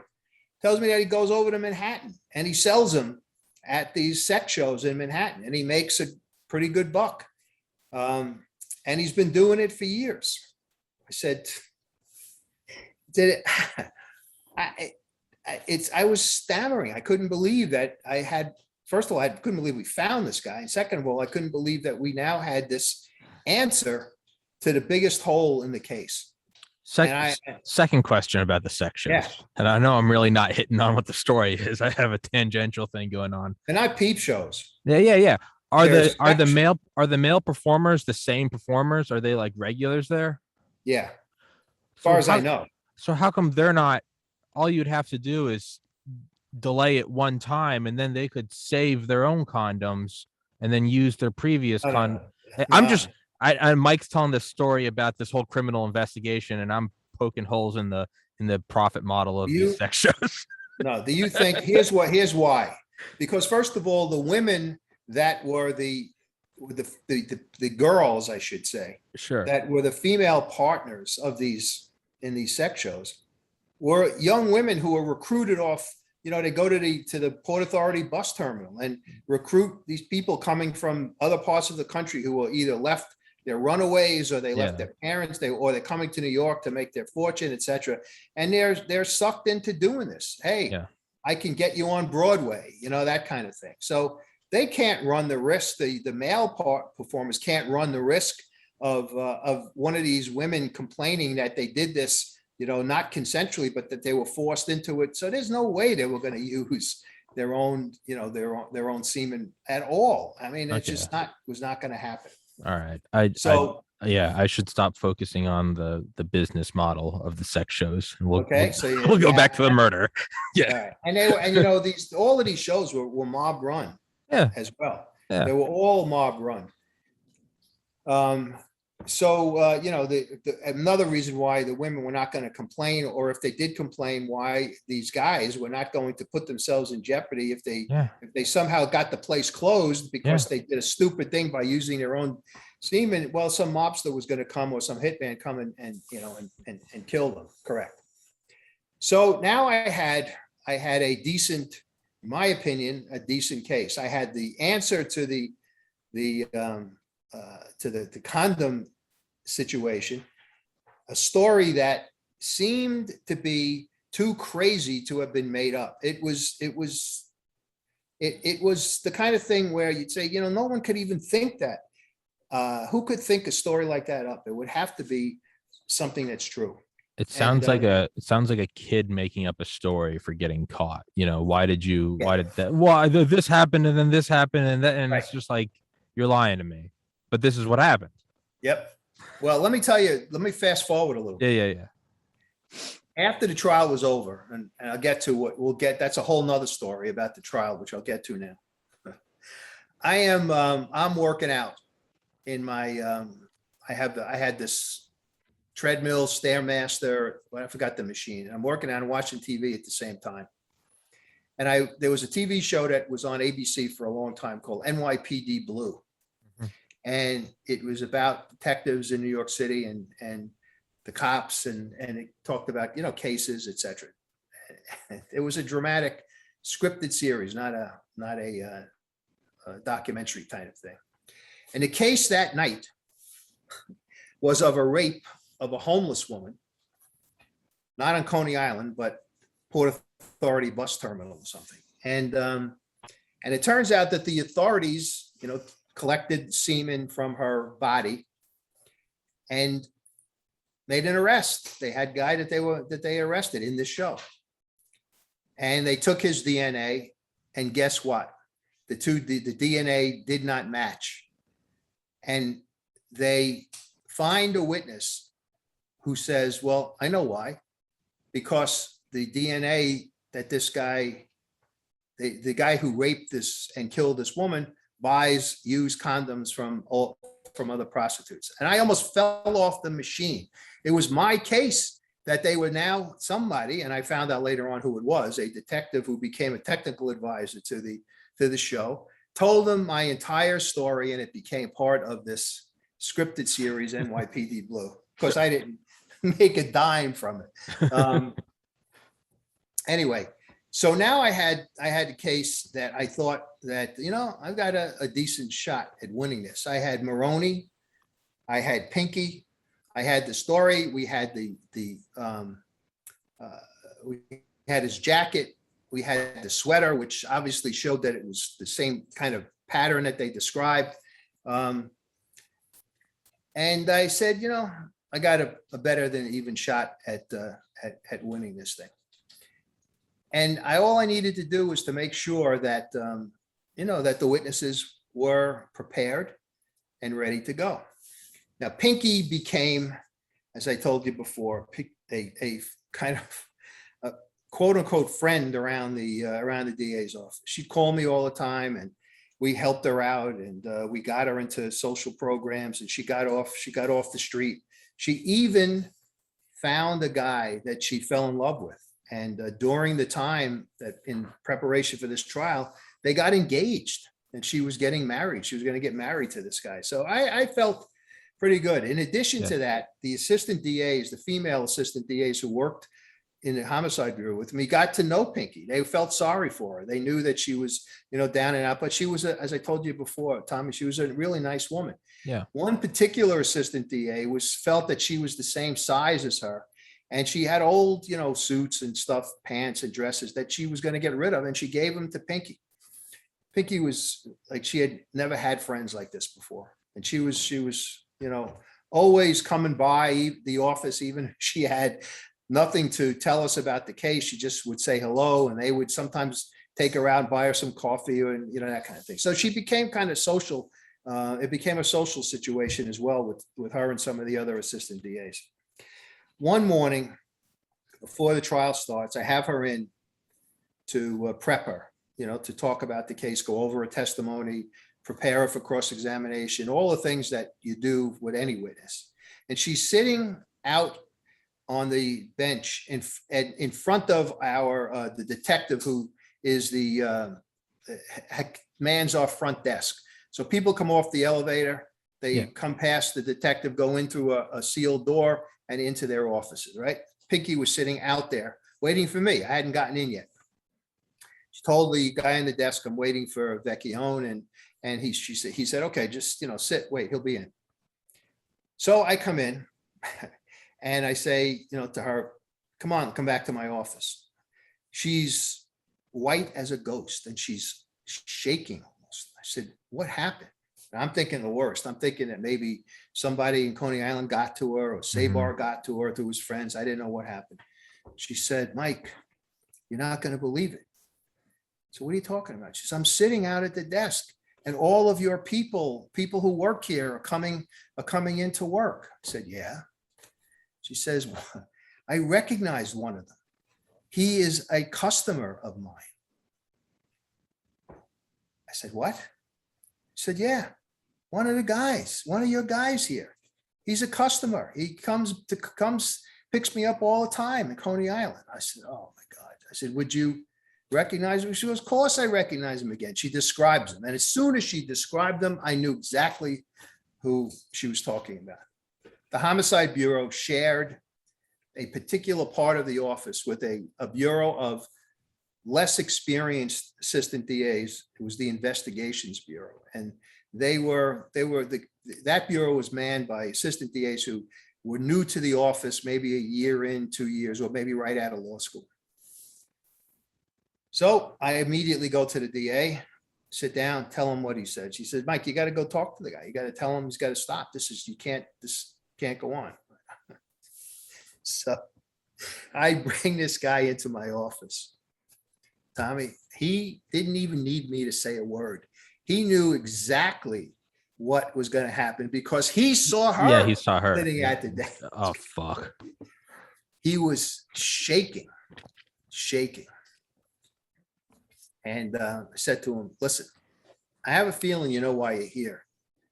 Tells me that he goes over to Manhattan and he sells them at these sex shows in Manhattan, and he makes a pretty good buck. And he's been doing it for years. I said, I was stammering. I couldn't believe that first of all, I couldn't believe we found this guy. And second of all, I couldn't believe that we now had this answer to the biggest hole in the case. Second question about the sex shows. Yeah. And I know I'm really not hitting on what the story is. I have a tangential thing going on. And I peep shows. Yeah. Are the male performers the same performers? Are they like regulars there? Yeah. As far as I know. So how come they're not? All you'd have to do is delay it one time, and then they could save their own condoms and then use their previous condom. Mike's telling this story about this whole criminal investigation, and I'm poking holes in the profit model of these sex shows. No, do you think here's why? Because first of all, the women that were the girls, I should say, sure, that were the female partners of in these sex shows were young women who were recruited off. They go to the Port Authority bus terminal and recruit these people coming from other parts of the country who were either left, they're runaways, or they left their parents, or they're coming to New York to make their fortune, etc. And they're sucked into doing this. Hey, I can get you on Broadway, that kind of thing. So they can't run the risk. The male performers can't run the risk of one of these women complaining that they did this, not consensually, but that they were forced into it. So there's no way they were going to use their own, their own semen at all. I mean, it's just was not going to happen. All right. I should stop focusing on the business model of the sex shows. And we'll go back to the murder. Yeah. And all of these shows were mob run. Yeah. As well. Yeah. They were all mob run. Another reason why the women were not going to complain, or if they did complain, why these guys were not going to put themselves in jeopardy if they somehow got the place closed because they did a stupid thing by using their own semen. Well, some mobster was going to come, or some hitman come and kill them. Correct. So now I had a decent, in my opinion, a decent case. I had the answer to the condom situation, a story that seemed to be too crazy to have been made up. It was the kind of thing where you'd say, no one could even think that. Who could think a story like that up? It would have to be something that's true. It sounds like a kid making up a story for getting caught. Why did this happen, and then this happened, and it's just like, you're lying to me. But this is what happened. Yep. Well, let me fast forward a little bit. Yeah. After the trial was over, and I'll get to that's a whole nother story about the trial, which I'll get to now. I'm working out in my, I had this treadmill, Stairmaster, well, I forgot the machine. And I'm working out and watching TV at the same time. And there was a TV show that was on ABC for a long time called NYPD Blue. Mhm. And it was about detectives in New York City and the cops, and it talked about, cases, etc. It was a dramatic scripted series, not a documentary kind of thing. And the case that night was of a rape of a homeless woman, not on Coney Island, but Port Authority bus terminal or something. And it turns out that the authorities, collected semen from her body and made an arrest. They had a guy that they arrested in this show. And they took his DNA, and guess what? The DNA did not match. And they find a witness who says, well, I know why. Because the DNA that this guy, the guy who raped this and killed this woman, buys used condoms from other prostitutes. And I almost fell off the machine. It was my case that they were now somebody, and I found out later on who it was, a detective who became a technical advisor to the show, told them my entire story, and it became part of this scripted series, NYPD Blue. Of course, I didn't make a dime from it. Anyway, so now I had a case that I thought that, I've got a decent shot at winning this. I had Maroney, I had Pinky, I had the story, we had we had his jacket, we had the sweater, which obviously showed that it was the same kind of pattern that they described. And I said, I got a better than even shot at winning this thing. And all I needed to do was to make sure that, that the witnesses were prepared and ready to go. Now, Pinky became, as I told you before, a kind of a quote unquote friend around the DA's office. She'd call me all the time, and we helped her out, and we got her into social programs, and she got off the street. She even found a guy that she fell in love with. And during the time that in preparation for this trial, they got engaged, and she was getting married. She was going to get married to this guy. So I felt pretty good. In addition to that, the assistant DAs, the female assistant DAs who worked in the homicide bureau with me, got to know Pinky. They felt sorry for her. They knew that she was, down and out, but she was, as I told you before, Tommy, she was a really nice woman. Yeah. One particular assistant DA felt that she was the same size as her. And she had old, suits and stuff, pants and dresses that she was going to get rid of. And she gave them to Pinky. Pinky was like, she had never had friends like this before. And she was, always coming by the office, even if she had nothing to tell us about the case. She just would say hello, and they would sometimes take her out and buy her some coffee and, that kind of thing. So she became kind of social. It became a social situation as well with her and some of the other assistant DAs. One morning before the trial starts, I have her in to prep her, to talk about the case, go over a testimony, prepare her for cross-examination, all the things that you do with any witness. And she's sitting out on the bench in front of the detective who is the mans our front desk. So people come off the elevator, they come past the detective, go in through a sealed door and into their offices, right? Pinky was sitting out there waiting for me. I hadn't gotten in yet. She told the guy on the desk, I'm waiting for Vecchione, and he said, okay, just, sit, wait, he'll be in. So I come in and I say, to her, come on, come back to my office. She's white as a ghost and she's shaking almost. I said, what happened? And I'm thinking the worst. I'm thinking that maybe somebody in Coney Island got to her, or Sabar got to her through his friends. I didn't know what happened. She said, Mike, you're not going to believe it. So what are you talking about? She said, I'm sitting out at the desk and all of your people who work here are coming into work. I said, yeah. She says, well, I recognized one of them. He is a customer of mine. I said, what? She said, yeah, one of your guys here. He's a customer. He comes, picks me up all the time in Coney Island. I said, oh my God. I said, would you recognize him? She goes, of course I recognize him again. She describes him. And as soon as she described him, I knew exactly who she was talking about. The Homicide Bureau shared a particular part of the office with a bureau of less experienced assistant DAs. It was the Investigations Bureau. And that bureau was manned by assistant DAs who were new to the office, maybe a year in, 2 years, or maybe right out of law school. So I immediately go to the DA, sit down, tell him what he said. She said, Mike, you got to go talk to the guy. You got to tell him he's got to stop. This can't go on. So I bring this guy into my office. Tommy, he didn't even need me to say a word. He knew exactly what was going to happen because he saw her. Yeah, he saw her sitting at the desk. Oh, fuck. He was shaking. And I said to him, listen, I have a feeling you know why you're here.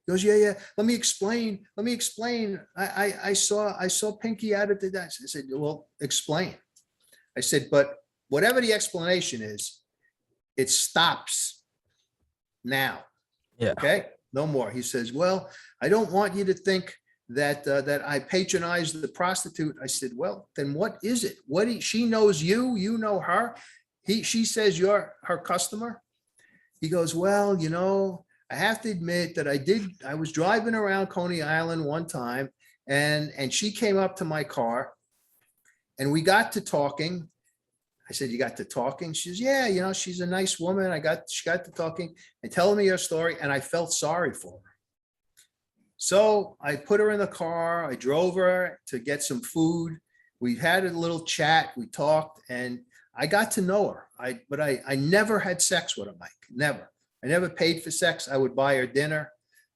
He goes, yeah. Let me explain. I saw Pinky out at the desk. I said, well, explain. I said, but whatever the explanation is, it stops now. Yeah. Okay. No more. He says, well, I don't want you to think that I patronize the prostitute. I said, well, then what is it? She knows you, you know her. She says you're her customer. He goes, well, I have to admit that I was driving around Coney Island one time and she came up to my car and we got to talking. I said, you got to talking? She says, yeah, she's a nice woman. She got to talking and telling me her story and I felt sorry for her. So I put her in the car. I drove her to get some food. We had a little chat. We talked and I got to know her. But I never had sex with her, Mike. Never. I never paid for sex. I would buy her dinner.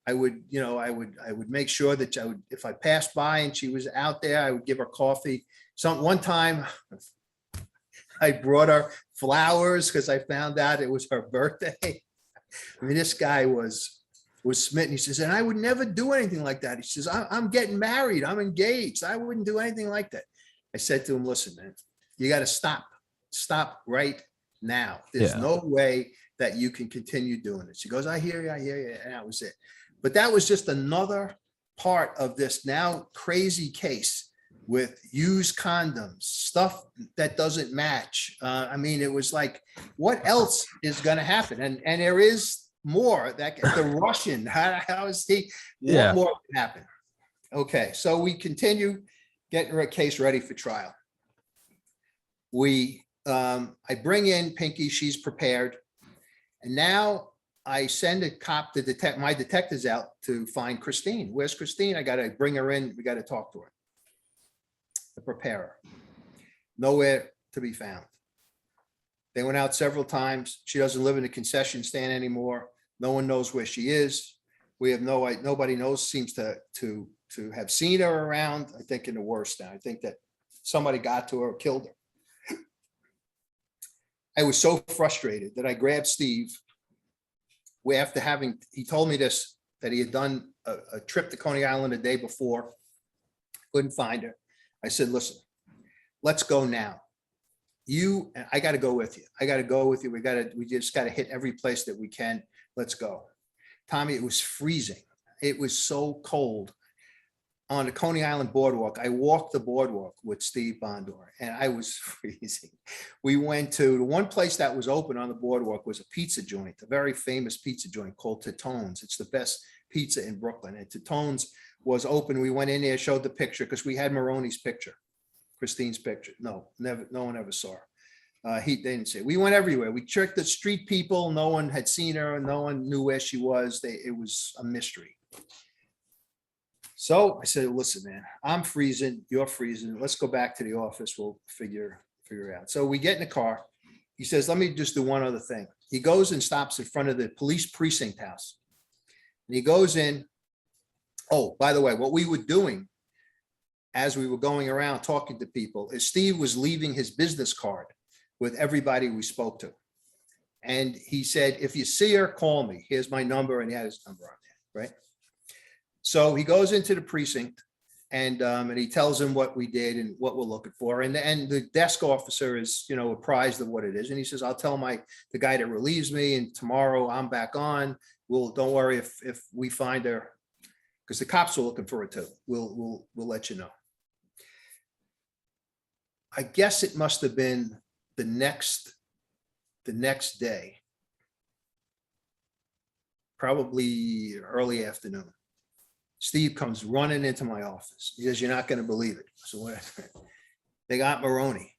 I would make sure that if I passed by and she was out there, I would give her coffee. One time I brought her flowers because I found out it was her birthday. I mean, this guy was smitten. He says, and I would never do anything like that. He says, I'm getting married. I'm engaged. I wouldn't do anything like that. I said to him, listen, man, you got to stop right now. There's no way that you can continue doing it. She goes, I hear you. And that was it. But that was just another part of this now crazy case with used condoms, stuff that doesn't match. I mean, it was like, what else is going to happen? And there is more that the Russian, how is he, what more can happen? Okay. So we continue getting a case ready for trial. I bring in Pinky, she's prepared. And now I send a cop to my detectives out to find Christine. Where's Christine? I got to bring her in. We got to talk to her. The preparer. Nowhere to be found. They went out several times. She doesn't live in the concession stand anymore. No one knows where she is. We have nobody knows, seems to have seen her around. I think in the worst now. I think that somebody got to her or killed her. I was so frustrated that I grabbed Steve. He told me this, that he had done a trip to Coney Island a day before, couldn't find her. I said, listen, let's go now. I got to go with you. We just got to hit every place that we can. Let's go. Tommy, it was freezing. It was so cold. On the Coney Island boardwalk, I walked the boardwalk with Steve Bondor and I was freezing. We went to the one place that was open on the boardwalk was a pizza joint, a very famous pizza joint called Titone's. It's the best pizza in Brooklyn. And Titone's was open. We went in there, showed the picture because we had Maroney's picture, Christine's picture. No one ever saw her. They didn't see it. We went everywhere. We checked the street people. No one had seen her. No one knew where she was. It was a mystery. So I said, listen, man, I'm freezing. You're freezing. Let's go back to the office. We'll figure it out. So we get in the car. He says, let me just do one other thing. He goes and stops in front of the police precinct house. And he goes in. Oh, by the way, what we were doing as we were going around talking to people is Steve was leaving his business card with everybody we spoke to. And he said, if you see her, call me. Here's my number. And he had his number on there, right? So he goes into the precinct and he tells him what we did and what we're looking for. And the desk officer is, apprised of what it is. And he says, I'll tell the guy that relieves me, and tomorrow I'm back on. Don't worry if we find her, because the cops are looking for her too. We'll let you know. I guess it must have been the next day, probably early afternoon. Steve comes running into my office. He says, you're not going to believe it. So what? They got Maroney.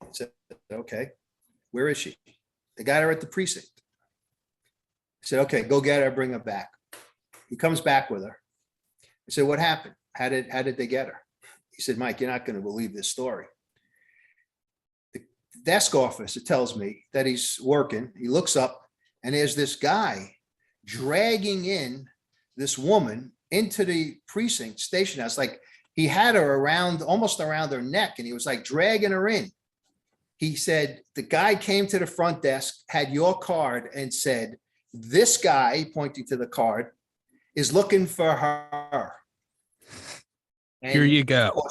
I said, okay, where is she? They got her at the precinct. I said, okay, go get her, bring her back. He comes back with her. I said, what happened? How did they get her? He said, Mike, you're not going to believe this story. The desk officer tells me that he's working. He looks up and there's this guy dragging in this woman into the precinct station house. Like he had her almost around her neck, and he was like dragging her in. He said, the guy came to the front desk, had your card, and said, this guy, pointing to the card, is looking for her. And here you go.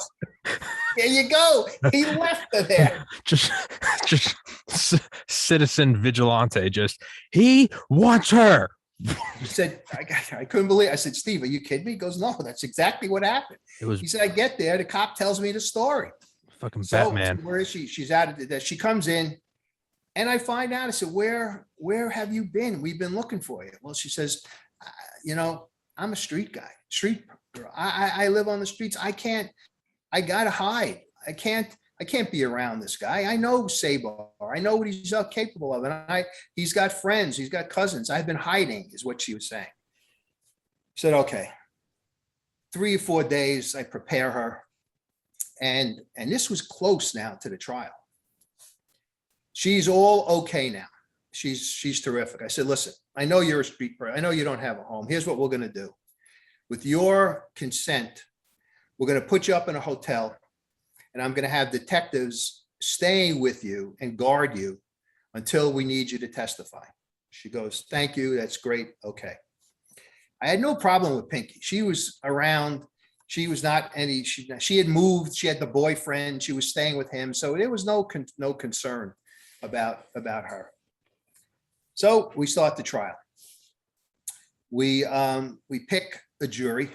There you go. He left her there. just citizen vigilante. He wants her. He said, I couldn't believe it. I said, Steve, are you kidding me? He goes, no, that's exactly what happened. He said, I get there. The cop tells me the story. Fucking Batman. Where is she? She's out of that. She comes in and I find out, I said, where have you been? We've been looking for you. Well, she says, I'm a street guy, street girl. I live on the streets. I gotta hide. I can't be around this guy. I know Sabar. I know what he's capable of. And he's got friends. He's got cousins. I've been hiding, is what she was saying. I said, okay. 3 or 4 days, I prepare her. And this was close now to the trial. She's all okay now. She's terrific. I said, listen, I know you're a street person. I know you don't have a home. Here's what we're going to do. With your consent, we're going to put you up in a hotel, and I'm going to have detectives staying with you and guard you until we need you to testify. She goes, thank you. That's great. Okay. I had no problem with Pinky. She was around. She was not any, she had moved. She had the boyfriend. She was staying with him. So there was no concern about her. So we start the trial. We pick a jury.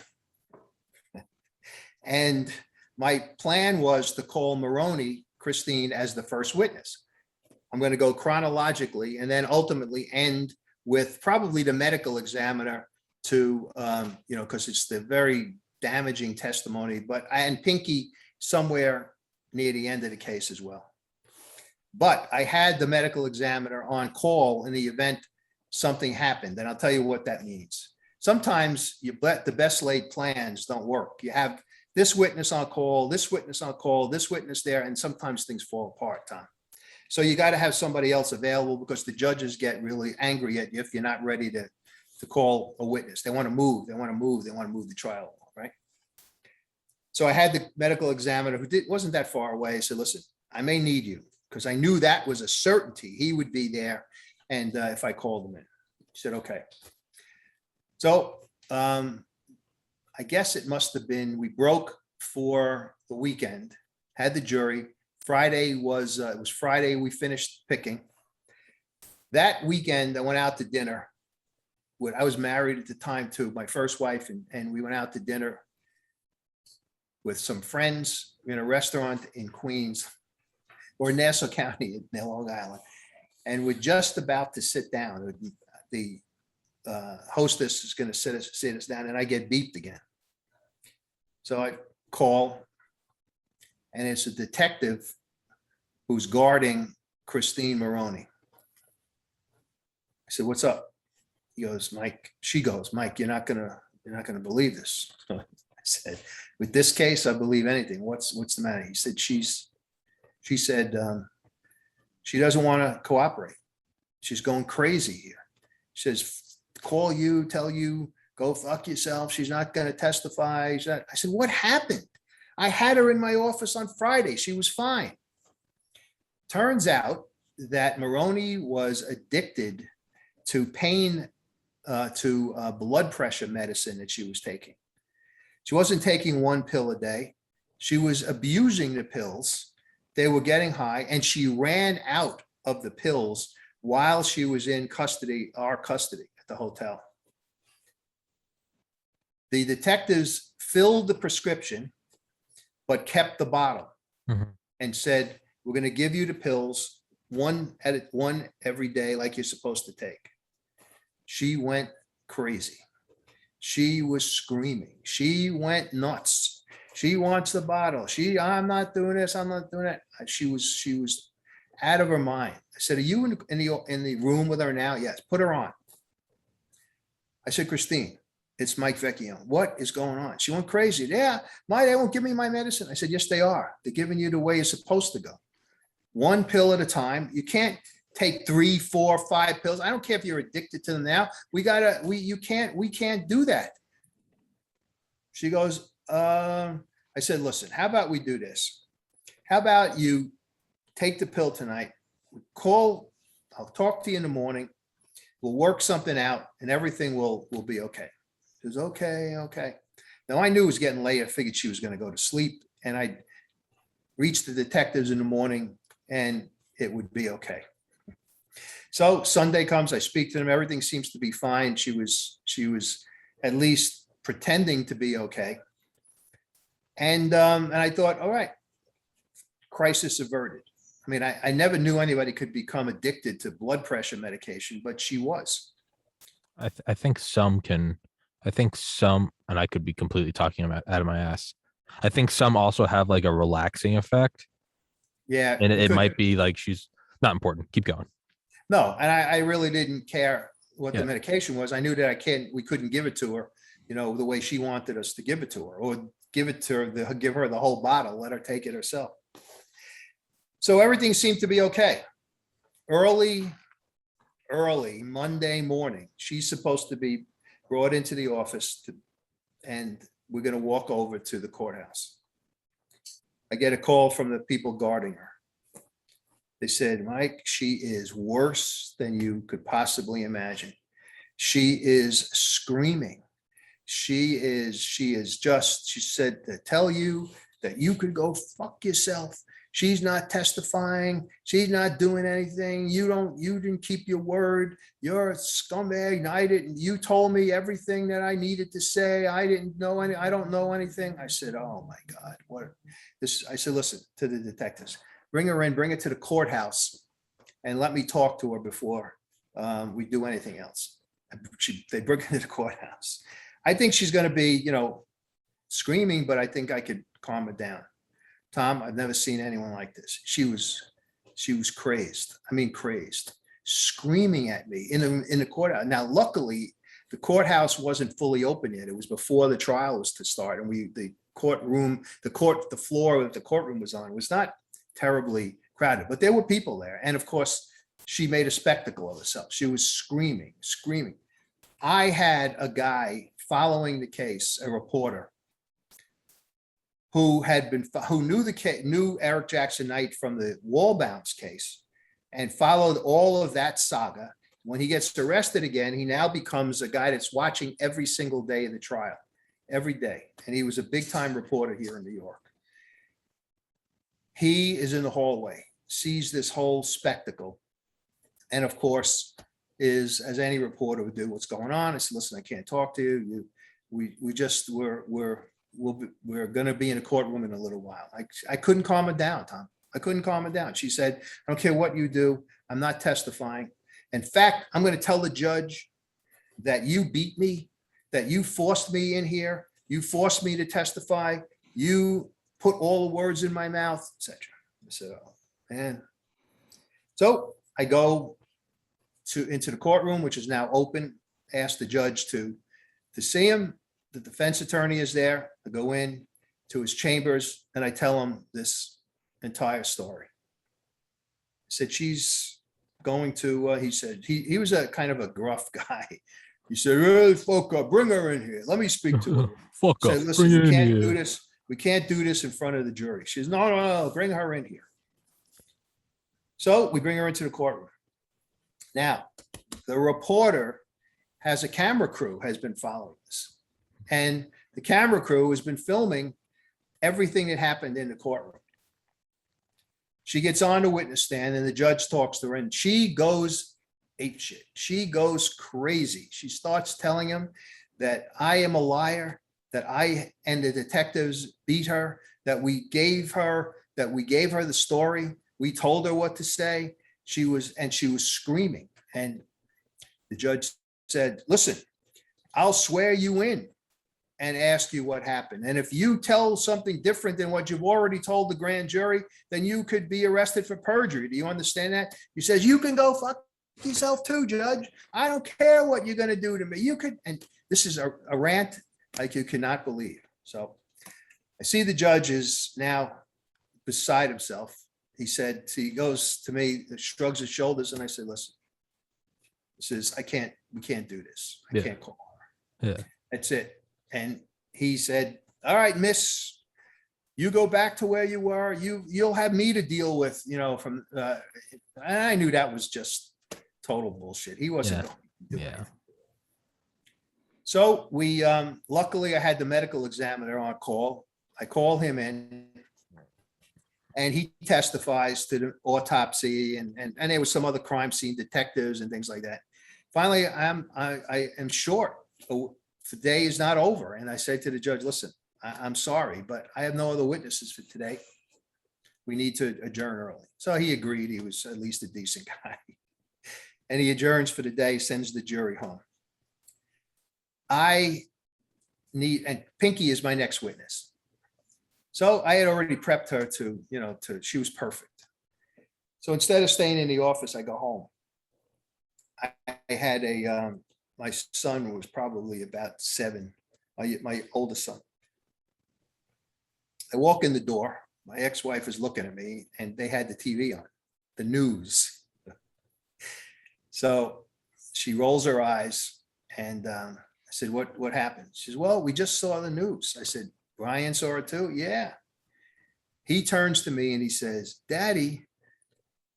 And my plan was to call Maroney, Christine, as the first witness. I'm going to go chronologically and then ultimately end with probably the medical examiner to, because it's the very damaging testimony, and Pinky somewhere near the end of the case as well. But I had the medical examiner on call in the event something happened. And I'll tell you what that means. Sometimes the best laid plans don't work. You have this witness on call, this witness on call, this witness there, and sometimes things fall apart, Tom. So you got to have somebody else available, because the judges get really angry at you if you're not ready to call a witness. They want to move the trial, right? So I had the medical examiner, who wasn't that far away, said, listen, I may need you, because I knew that was a certainty. He would be there, and if I called him in. He said, okay. So I guess it must have been, we broke for the weekend, had the jury. Friday was, it was Friday we finished picking. That weekend I went out to dinner. I was married at the time to my first wife, and we went out to dinner with some friends in a restaurant in Queens, or Nassau County in Long Island. And we're just about to sit down. The hostess is going to sit us down, and I get beeped again. So I call, and it's a detective who's guarding Christine Maroney. I said, what's up? He goes, Mike. She goes, Mike, you're not gonna believe this. I said, with this case, I believe anything. What's the matter? He said, she said she doesn't want to cooperate. She's going crazy here. She says, call you, tell you, go fuck yourself. She's not going to testify. I said, what happened? I had her in my office on Friday. She was fine. Turns out that Maroney was addicted to blood pressure medicine that she was taking. She wasn't taking one pill a day. She was abusing the pills. They were getting high, and she ran out of the pills while she was in custody, our custody at the hotel. The detectives filled the prescription, but kept the bottle and said, we're going to give you the pills one every day like you're supposed to take. She went crazy. She was screaming. She went nuts. She wants the bottle. I'm not doing this. I'm not doing that. She was out of her mind. I said, are you in the room with her now? Yes. Put her on. I said, Christine, it's Mike Vecchione. What is going on? She went crazy. Yeah, they won't give me my medicine. I said, yes, they are. They're giving you the way you're supposed to go. One pill at a time. You can't take 3, 4, 5 pills. I don't care if you're addicted to them now. We can't do that. She goes, I said, listen, how about we do this? How about you take the pill tonight? I'll talk to you in the morning. We'll work something out and everything will be okay. She goes, okay. Now I knew it was getting late. I figured she was going to go to sleep, and I reached the detectives in the morning and it would be okay. So Sunday comes, I speak to them. Everything seems to be fine. She was at least pretending to be okay. And I thought, all right, crisis averted. I mean, I never knew anybody could become addicted to blood pressure medication, but she was. I think some, and I could be completely talking about out of my ass. I think some also have like a relaxing effect. Yeah. And it might be like she's not important. Keep going. No, and I really didn't care what the medication was. I knew that we couldn't give it to her, the way she wanted us to give it to her, or give her the whole bottle, let her take it herself. So everything seemed to be okay. Early Monday morning, she's supposed to be brought into the office and we're going to walk over to the courthouse. I get a call from the people guarding her. They said, Mike, she is worse than you could possibly imagine. She is screaming. She said to tell you that you could go fuck yourself. She's not testifying. She's not doing anything. You didn't keep your word. You're a scumbag. You told me everything that I needed to say. I don't know anything. I said, oh my God, I said, listen to the detectives, bring her in, bring her to the courthouse and let me talk to her before we do anything else. They bring her to the courthouse. I think she's going to be, screaming, but I think I could calm her down. Tom, I've never seen anyone like this. She was crazed. I mean, crazed, screaming at me in the courthouse. Now, luckily, the courthouse wasn't fully open yet. It was before the trial was to start, and the floor that the courtroom was on was not terribly crowded, but there were people there. And of course, she made a spectacle of herself. She was screaming. I had a guy following the case, a reporter, who knew Eric Jackson Knight from the wall bounce case and followed all of that saga. When he gets arrested again, he now becomes a guy that's watching every single day of the trial, every day. And he was a big time reporter here in New York. He is in the hallway, sees this whole spectacle. And of course, is, as any reporter would do, what's going on? I said, listen, I can't talk to you. We're going to be in a courtroom in a little while. I couldn't calm her down, Tom. I couldn't calm her down. She said, I don't care what you do. I'm not testifying. In fact, I'm going to tell the judge that you beat me, that you forced me in here. You forced me to testify. You put all the words in my mouth, etc. I said, oh, man. So I go into the courtroom, which is now open, ask the judge to see him. The defense attorney is there. I go in to his chambers and I tell him this entire story. I said, she's going to, he said, he was a kind of a gruff guy. He said, hey, fuck up, bring her in here. Let me speak to her. Fuck up. Said, listen, we can't do this. We can't do this in front of the jury. She says, no, bring her in here. So we bring her into the courtroom. Now, the reporter has a camera crew, has been following this. And the camera crew has been filming everything that happened in the courtroom. She gets on the witness stand and the judge talks to her and she goes apeshit. She goes crazy. She starts telling him that I am a liar, that I and the detectives beat her, that we gave her the story. We told her what to say. She was screaming. And the judge said, listen, I'll swear you in and ask you what happened. And if you tell something different than what you've already told the grand jury, then you could be arrested for perjury. Do you understand that? He says, you can go fuck yourself too, judge. I don't care what you're going to do to me. You could, and this is a rant like you cannot believe. So I see the judge is now beside himself. He goes to me, shrugs his shoulders, and I said, listen, this is, we can't do this. I can't call her. Yeah. That's it. And he said, all right, miss, you go back to where you were. You'll have me to deal with, and I knew that was just total bullshit. He wasn't going to do it. So we, luckily I had the medical examiner on call. I call him in and he testifies to the autopsy and there was some other crime scene detectives and things like that. Finally, I am short. The day is not over. And I said to the judge, listen, I'm sorry, but I have no other witnesses for today. We need to adjourn early. So he agreed. He was at least a decent guy. And he adjourns for the day, sends the jury home. And Pinky is my next witness. So I had already prepped her she was perfect. So instead of staying in the office, I go home. I had my son was probably about 7, my oldest son. I walk in the door. My ex-wife is looking at me and they had the TV on, the news. So she rolls her eyes and I said, what happened? She says, well, we just saw the news. I said, Brian saw it too? Yeah. He turns to me and he says, Daddy,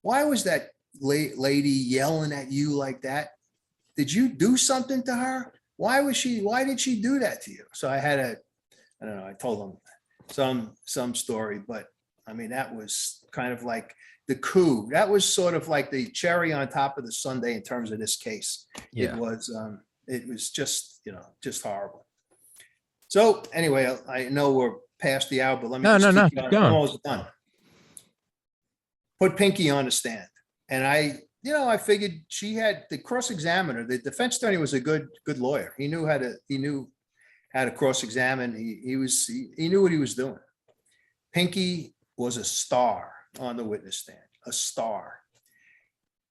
why was that lady yelling at you like that? Did you do something to her? Why did she do that to you? So I had I don't know, I told him some story, but I mean, that was kind of like the coup. That was sort of like the cherry on top of the sundae in terms of this case. Yeah. It was just, just horrible. So anyway, I know we're past the hour, but let me keep going. I'm almost done. Put Pinky on the stand. And I figured she had the cross-examiner. The defense attorney was a good lawyer. He knew how to cross-examine. He knew what he was doing. Pinky was a star on the witness stand, a star.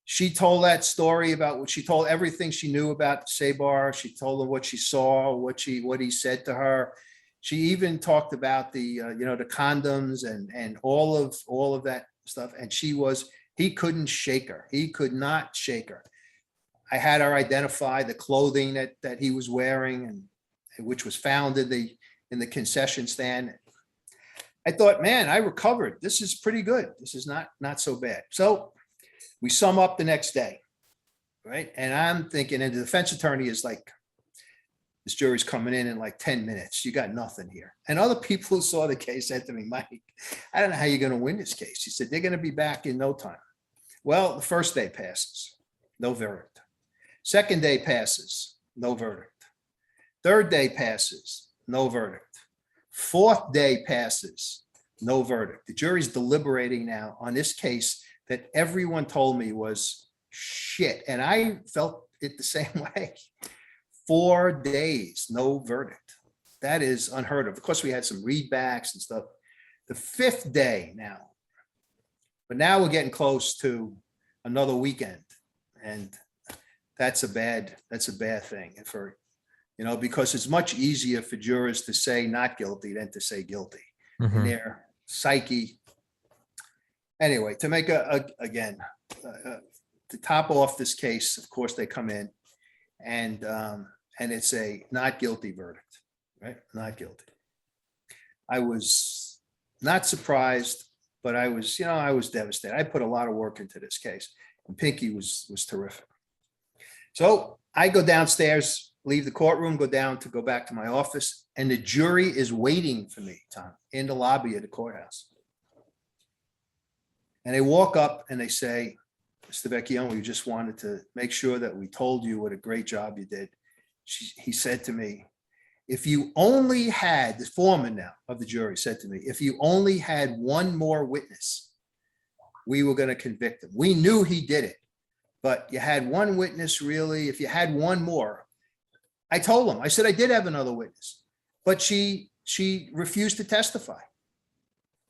She told that story about she told everything she knew about Sabar. She told her what she saw, what he said to her. She even talked about the condoms and all of that stuff. And he couldn't shake her. He could not shake her. I had her identify the clothing that he was wearing and which was found in the concession stand. I thought, man, I recovered. This is pretty good. This is not so bad. So we sum up the next day, right? And I'm thinking, and the defense attorney is like, this jury's coming in like 10 minutes. You got nothing here. And other people who saw the case said to me, Mike, I don't know how you're going to win this case. He said, they're going to be back in no time. Well, the first day passes, no verdict. Second day passes, no verdict. Third day passes, no verdict. Fourth day passes, no verdict. The jury's deliberating now on this case that everyone told me was shit. And I felt it the same way. 4 days, no verdict. That is unheard of. Of course, we had some readbacks and stuff. The 5th day now, but now we're getting close to another weekend. And that's a bad thing for, because it's much easier for jurors to say not guilty than to say guilty in their psyche. Anyway, to make to top off this case, of course, they come in and it's a not guilty verdict, right? Not guilty. I was not surprised, but I was devastated. I put a lot of work into this case, and Pinky was terrific. So I go downstairs leave the courtroom, go back to my office, and the jury is waiting for me, Tom, in the lobby of the courthouse. And they walk up and they say, Mr. Vecchione, we just wanted to make sure that we told you what a great job you did. He said to me, if you only had, the foreman now of the jury said to me, if you only had one more witness, we were going to convict him. We knew he did it, but you had one witness really. If you had one more, I told him, I said, I did have another witness, but she refused to testify.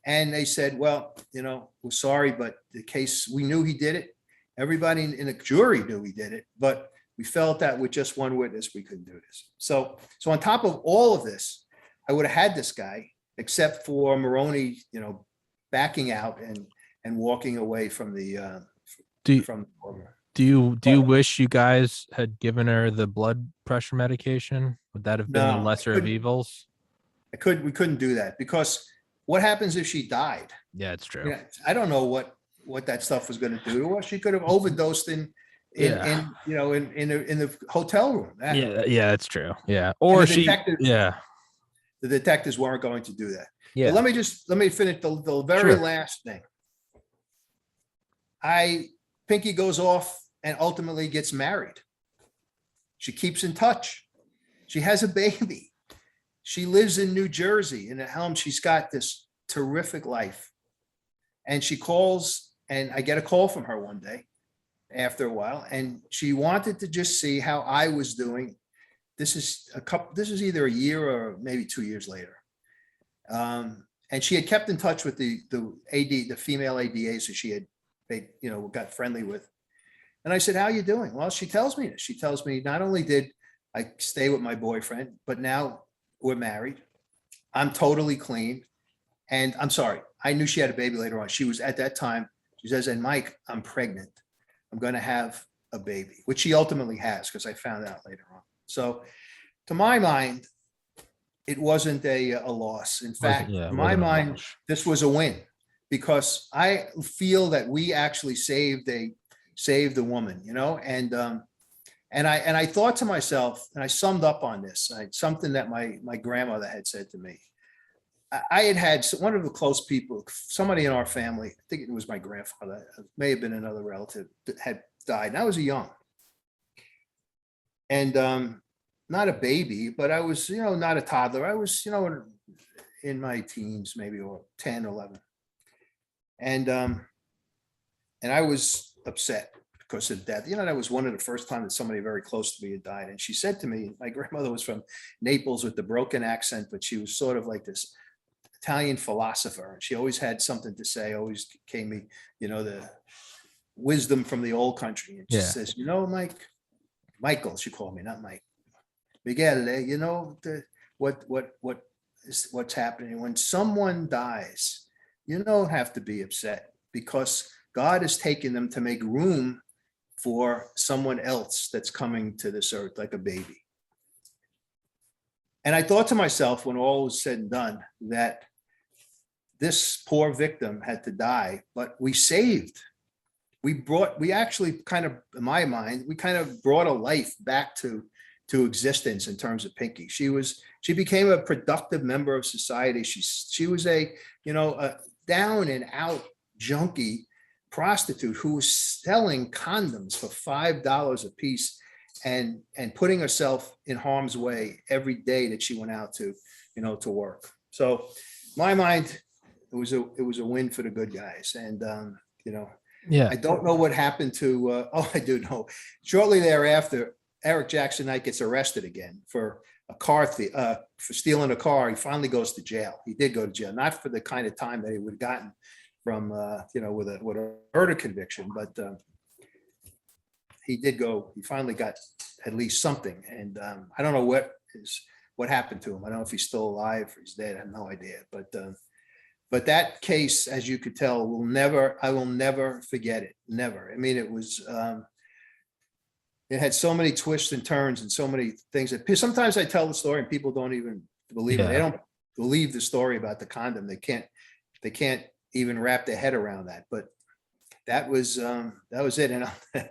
And they said, well, we're sorry, but the case, we knew he did it. Everybody in the jury knew he did it, but we felt that with just one witness, we couldn't do this. So on top of all of this, I would have had this guy, except for Maroney, backing out and walking away from the courtroom. Do you wish you guys had given her the blood pressure medication? Would that have been the lesser of evils? We couldn't do that, because what happens if she died? Yeah, it's true. I don't know what that stuff was going to do to her. She could have overdosed in the hotel room. Yeah, that's true. Yeah. Or the detectives weren't going to do that. Yeah. But let me finish the very last thing. Pinky goes off and ultimately gets married. She keeps in touch. She has a baby. She lives in New Jersey in a home. She's got this terrific life. And she calls, and I get a call from her one day after a while, and she wanted to just see how I was doing. This is either a year or maybe 2 years later. And she had kept in touch with the female ADAs that they got friendly with. And I said, how are you doing? Well, she tells me this. She tells me, not only did I stay with my boyfriend, but now we're married. I'm totally clean. And I'm sorry, I knew she had a baby later on. She was at that time, she says, and Mike, I'm pregnant. I'm going to have a baby, which she ultimately has, because I found out later on. So to my mind, it wasn't a loss. In fact, in my mind, this was a win, because I feel that we actually saved a woman, and I thought to myself, and I summed up on this, something that my grandmother had said to me. I had one of the close people, somebody in our family, I think it was my grandfather, it may have been another relative, that had died. And I was young. And not a baby, but I was, not a toddler. I was, in my teens, maybe, or 10, 11. And I was upset because of death. That was one of the first times that somebody very close to me had died. And she said to me, my grandmother was from Naples with the broken accent, but she was sort of like this Italian philosopher. She always had something to say, always gave me, the wisdom from the old country. And she says, Michael, she called me, not Mike. Miguel, what's happening when someone dies, you don't have to be upset, because God has taken them to make room for someone else that's coming to this earth, like a baby. And I thought to myself, when all was said and done, that this poor victim had to die, but we actually kind of, in my mind, we kind of brought a life back to existence in terms of Pinky. She became a productive member of society. She was a down and out junkie prostitute who was selling condoms for $5 a piece and putting herself in harm's way every day that she went out to work. So my mind, it was a win for the good guys. And, I don't know what happened to, I do know. Shortly thereafter, Eric Jackson Knight gets arrested again for for stealing a car. He finally goes to jail. He did go to jail, not for the kind of time that he would have gotten from, with a murder conviction, but he finally got at least something. And I don't know what happened to him. I don't know if he's still alive or he's dead. I have no idea. But that case, as you could tell, I will never forget it. Never. I mean, it was, it had so many twists and turns and so many things that sometimes I tell the story and people don't even believe it. They don't believe the story about the condom. They can't even wrap their head around that. But that was it. And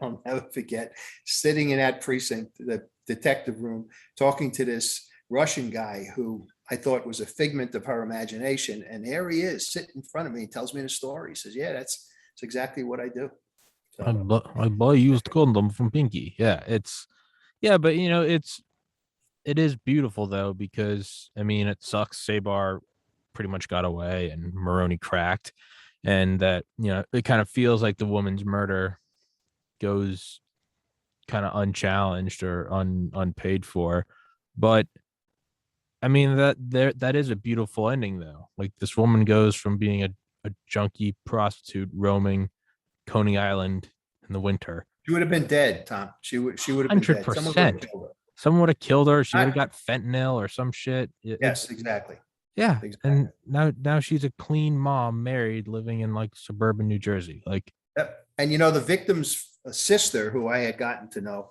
I'll never forget sitting in that precinct, the detective room, talking to this Russian guy who I thought was a figment of her imagination. And there he is sitting in front of me and tells me the story. He says, yeah, that's exactly what I do. So, I buy used condom from Pinky. Yeah, yeah, but it is beautiful though, because I mean it sucks. Sabar pretty much got away and Maroney cracked, and that it kind of feels like the woman's murder goes kind of unchallenged or unpaid for. But I mean that is a beautiful ending though. Like this woman goes from being a junkie prostitute roaming Coney Island in the winter. she would have been dead, Tom. She would have been Hundred dead. Someone would have percent. killed her. Someone would have killed her. She would have I- got fentanyl or some shit. yes, exactly. Yeah. Exactly. And now she's a clean mom, married, living in like suburban New Jersey. Like, Yep. And the victim's sister, who I had gotten to know,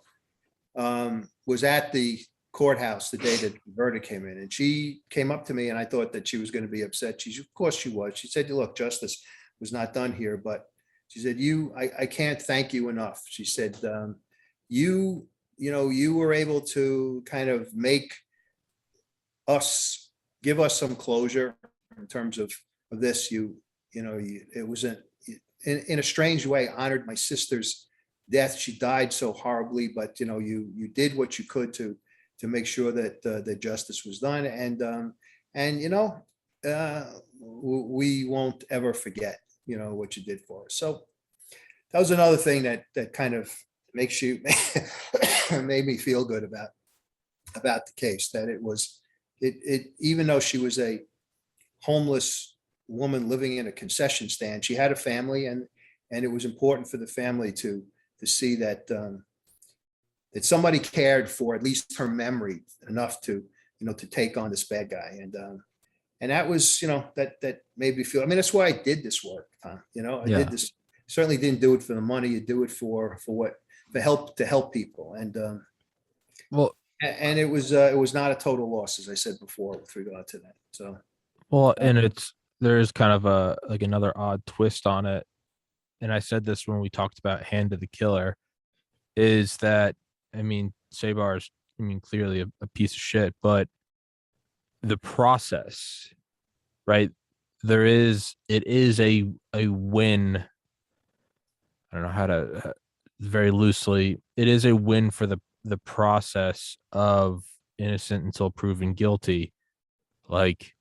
was at the courthouse the day that the verdict came in, and she came up to me, and I thought that she was going to be upset. Of course she was. She said, look, justice was not done here, but she said, I can't thank you enough. She said, you were able to kind of give us some closure in terms of this. It was in a strange way honored my sister's death. She died so horribly, but you did what you could to make sure that that justice was done, and we won't ever forget what you did for us. So that was another thing that kind of makes you made me feel good about the case, that it even though she was a homeless woman living in a concession stand, she had a family, and it was important for the family to see that that somebody cared for at least her memory enough to to take on this bad guy, and that was that made me feel. I mean, that's why I did this work, Tom. I yeah. did this. Certainly didn't do it for the money. You do it for what? For help, to help people, Well, and it was not a total loss, as I said before, with regard to that. So and there's kind of a like another odd twist on it. And I said this when we talked about Hand of the Killer, is that I mean, Sabar's clearly a piece of shit, but the process, right? It is a win. I don't know how to very loosely. It is a win for the process of innocent until proven guilty. Like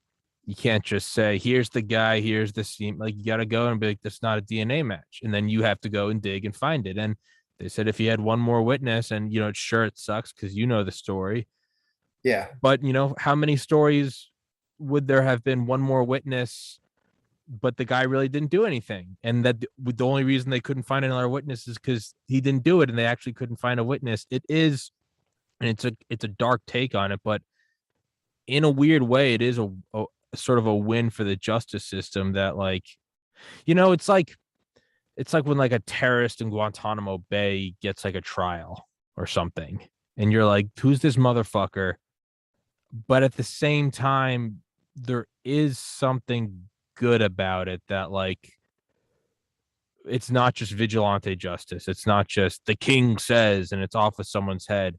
you can't just say, here's the guy, here's the scene. Like you got to go and be like, that's not a DNA match. And then you have to go and dig and find it. And they said, if you had one more witness, and sure, it sucks because the story. yeah, But how many stories would there have been one more witness, but the guy really didn't do anything? And that the only reason they couldn't find another witness is because he didn't do it, and they actually couldn't find a witness. It is, and it's a dark take on it, but in a weird way, it is a sort of a win for the justice system that it's like when like a terrorist in Guantanamo Bay gets like a trial or something, and you're like, who's this motherfucker? But at the same time, there is something good about it, that like it's not just vigilante justice. It's not just the king says and it's off with someone's head.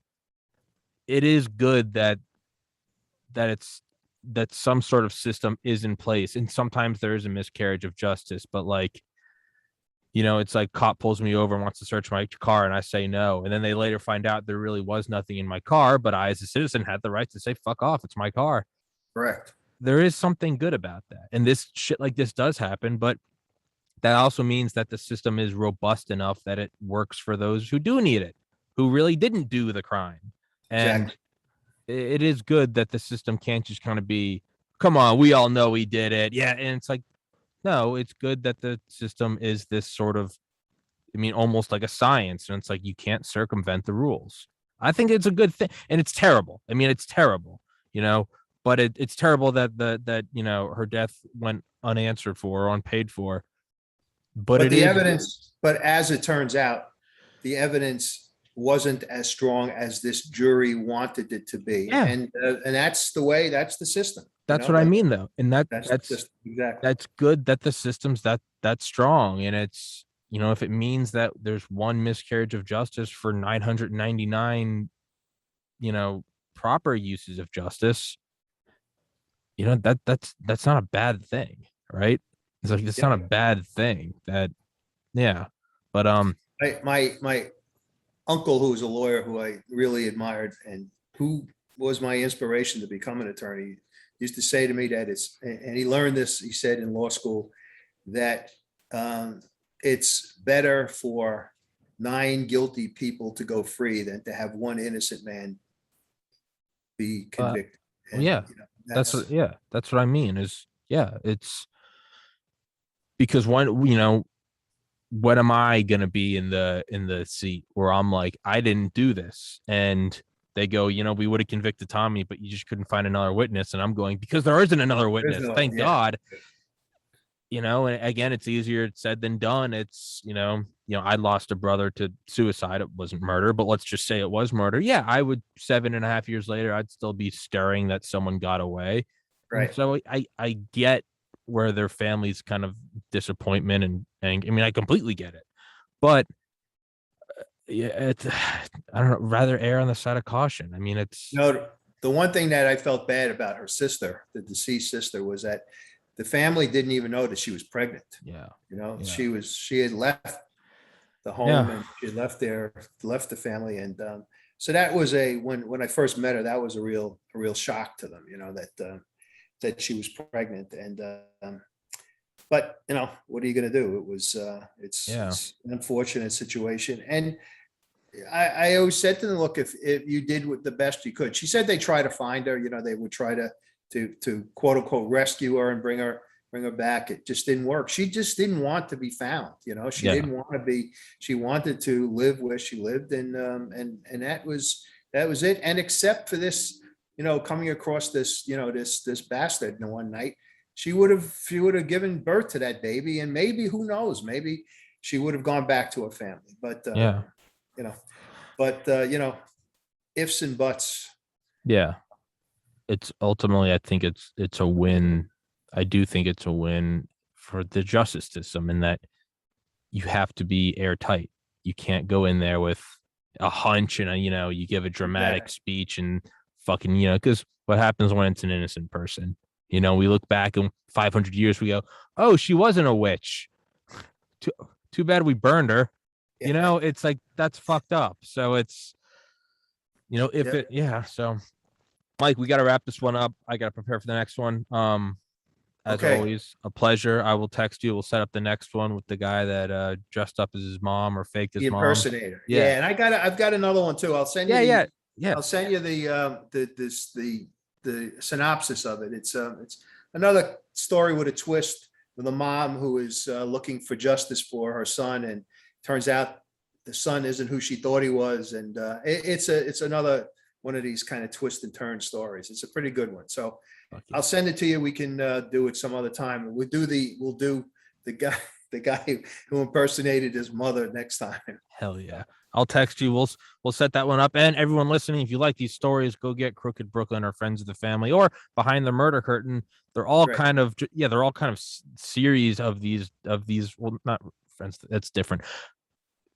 It is good that it's that some sort of system is in place, and sometimes there is a miscarriage of justice, but like it's like cop pulls me over and wants to search my car, and I say no, and then they later find out there really was nothing in my car, but I as a citizen had the right to say fuck off, it's my car. correct. There is something good about that, and this shit like this does happen, but that also means that the system is robust enough that it works for those who do need it, who really didn't do the crime. And Exactly. it is good that the system can't just kind of be, come on, we all know he did it. Yeah. And it's like, no, it's good that the system is this sort of, almost like a science. And it's like, you can't circumvent the rules. I think it's a good thing. And it's terrible. It's terrible, but it's terrible that her death went unanswered for or unpaid for. But But it the is, evidence, but as it turns out, the evidence wasn't as strong as this jury wanted it to be, yeah, and that's the way. That's the system. that's what I mean though. And That's the system. Exactly. that's good that the system's that strong, and it's you know, if it means that there's one miscarriage of justice for 999, you know, proper uses of justice, you know, that's not a bad thing, right? It's like it's not a Yeah. bad thing that, yeah. But My uncle, who was a lawyer who I really admired and who was my inspiration to become an attorney, used to say to me that and he learned this, he said in law school, that it's better for 9 guilty people to go free than to have one innocent man be convicted. well, And yeah, that's what I mean is, yeah, it's because when, you know, when am I gonna be in the seat where I'm like, I didn't do this, and they go, you know, we would have convicted Tommy, but you just couldn't find another witness, and I'm going, because there isn't another there's witness, no, thank yeah, God. You know, and again, it's easier said than done. It's, you know, I lost a brother to suicide. It wasn't murder, but let's just say it was murder. Yeah, I would 7.5 years later, I'd still be stirring that someone got away. And right. so I get where their family's kind of disappointment and I mean, I completely get it. But yeah, it's I don't know, rather err on the side of caution. I mean, it's No, the one thing that I felt bad about her sister, the deceased sister, was that the family didn't even know that she was pregnant. yeah, You know, yeah, she had left the home yeah, and she left the family. And so that was when I first met her, that was a real shock to them, you know, that she was pregnant. And but you know, what are you going to do? It was yeah, it's an unfortunate situation. And I always said to them, look, if you did the best you could. She said they try to find her, you know, they would try to quote unquote rescue her and bring her back. It just didn't work. She just didn't want to be found, you know, she yeah, didn't want to be, she wanted to live where she lived. And that was it. And except for this, you know, coming across this, you know, this bastard in one night, she would have given birth to that baby. And maybe, who knows, maybe she would have gone back to her family. But yeah, you know, but you know, ifs and buts. yeah. It's ultimately, I think it's a win. I do think it's a win for the justice system in that you have to be airtight. You can't go in there with a hunch and you know, you give a dramatic Exactly. speech and fucking, you know, because what happens when it's an innocent person? You know, we look back in 500 years, we go, oh, she wasn't a witch. Too, too bad we burned her. You Yeah. know, it's like that's fucked up. So it's, you know, if Yep. it, yeah. So Mike, we got to wrap this one up. I got to prepare for the next one. As Okay. always, a pleasure. I will text you. We'll set up the next one with the guy that dressed up as his mom or faked The his mom. impersonator. Yeah. Yeah. And I've got another one too. Yeah, yeah, yeah. I'll send you the synopsis of it. It's another story with a twist, with a mom who is looking for justice for her son. And turns out the son isn't who she thought he was. And it's another one of these kind of twist and turn stories. It's a pretty good one. So Fuck I'll yeah. send it to you. We can do it some other time. We'll do the guy the guy who impersonated his mother next time. Hell yeah. I'll text you. We'll set that one up. And everyone listening, if you like these stories, go get Crooked Brooklyn or Friends of the Family or Behind the Murder Curtain. They're all Right. kind of, yeah, they're all kind of series of these. Well, not friends. That's different.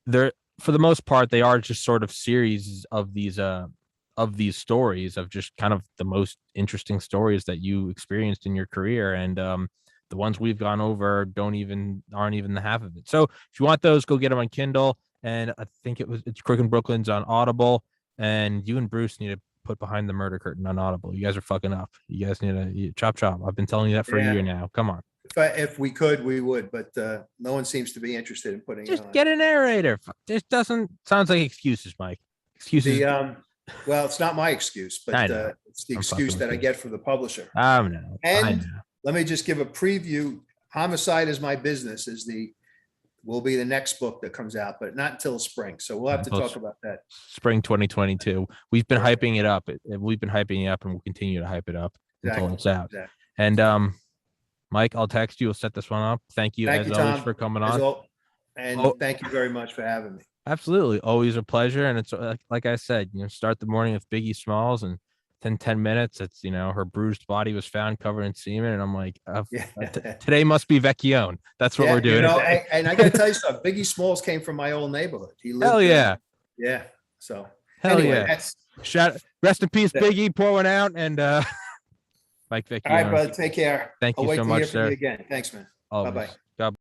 They're, for the most part, they are just sort of series of these stories of just kind of the most interesting stories that you experienced in your career. And the ones we've gone over aren't even the half of it. So if you want those, go get them on Kindle. And I think it's Crooked Brooklyn's on Audible. And you and Bruce need to put Behind the Murder Curtain on Audible. You guys are fucking up. You guys need to chop chop. I've been telling you that for a Yeah. year now. Come on. If we could, we would, but no one seems to be interested in putting it Just on. get a narrator. This doesn't sounds like excuses, Mike. Excuses. The well, it's not my excuse, I but know. it's the I'm fucking excuse with that I you. get from the publisher. I know. I And know. let me just give a preview. Homicide is My Business will be the next book that comes out, but not until spring. So we'll have to Until talk about that. spring 2022. We've been Perfect. hyping it up. We've been hyping it up, and we'll continue to hype it up until Exactly. it's out. Exactly. And Mike, I'll text you. We'll set this one up. Thank you Thank as you, always Tom. for coming As on. all, and Oh, thank you very much for having me. absolutely, always a pleasure. And it's like I said, you know, start the morning with Biggie Smalls and within 10 minutes, it's, her bruised body was found covered in semen. And I'm like, Yeah. today must be Vecchione. That's what we're doing. Today. And I got to tell you something. Biggie Smalls came from my old neighborhood. He lived Hell yeah. yeah. So Hell anyway, yeah. Rest in peace, Biggie. Pour one out and Mike Vecchione. All right, bud. Take care. Thank you I'll wait so to much, hear from sir. you again. Thanks, man. Always. Bye-bye.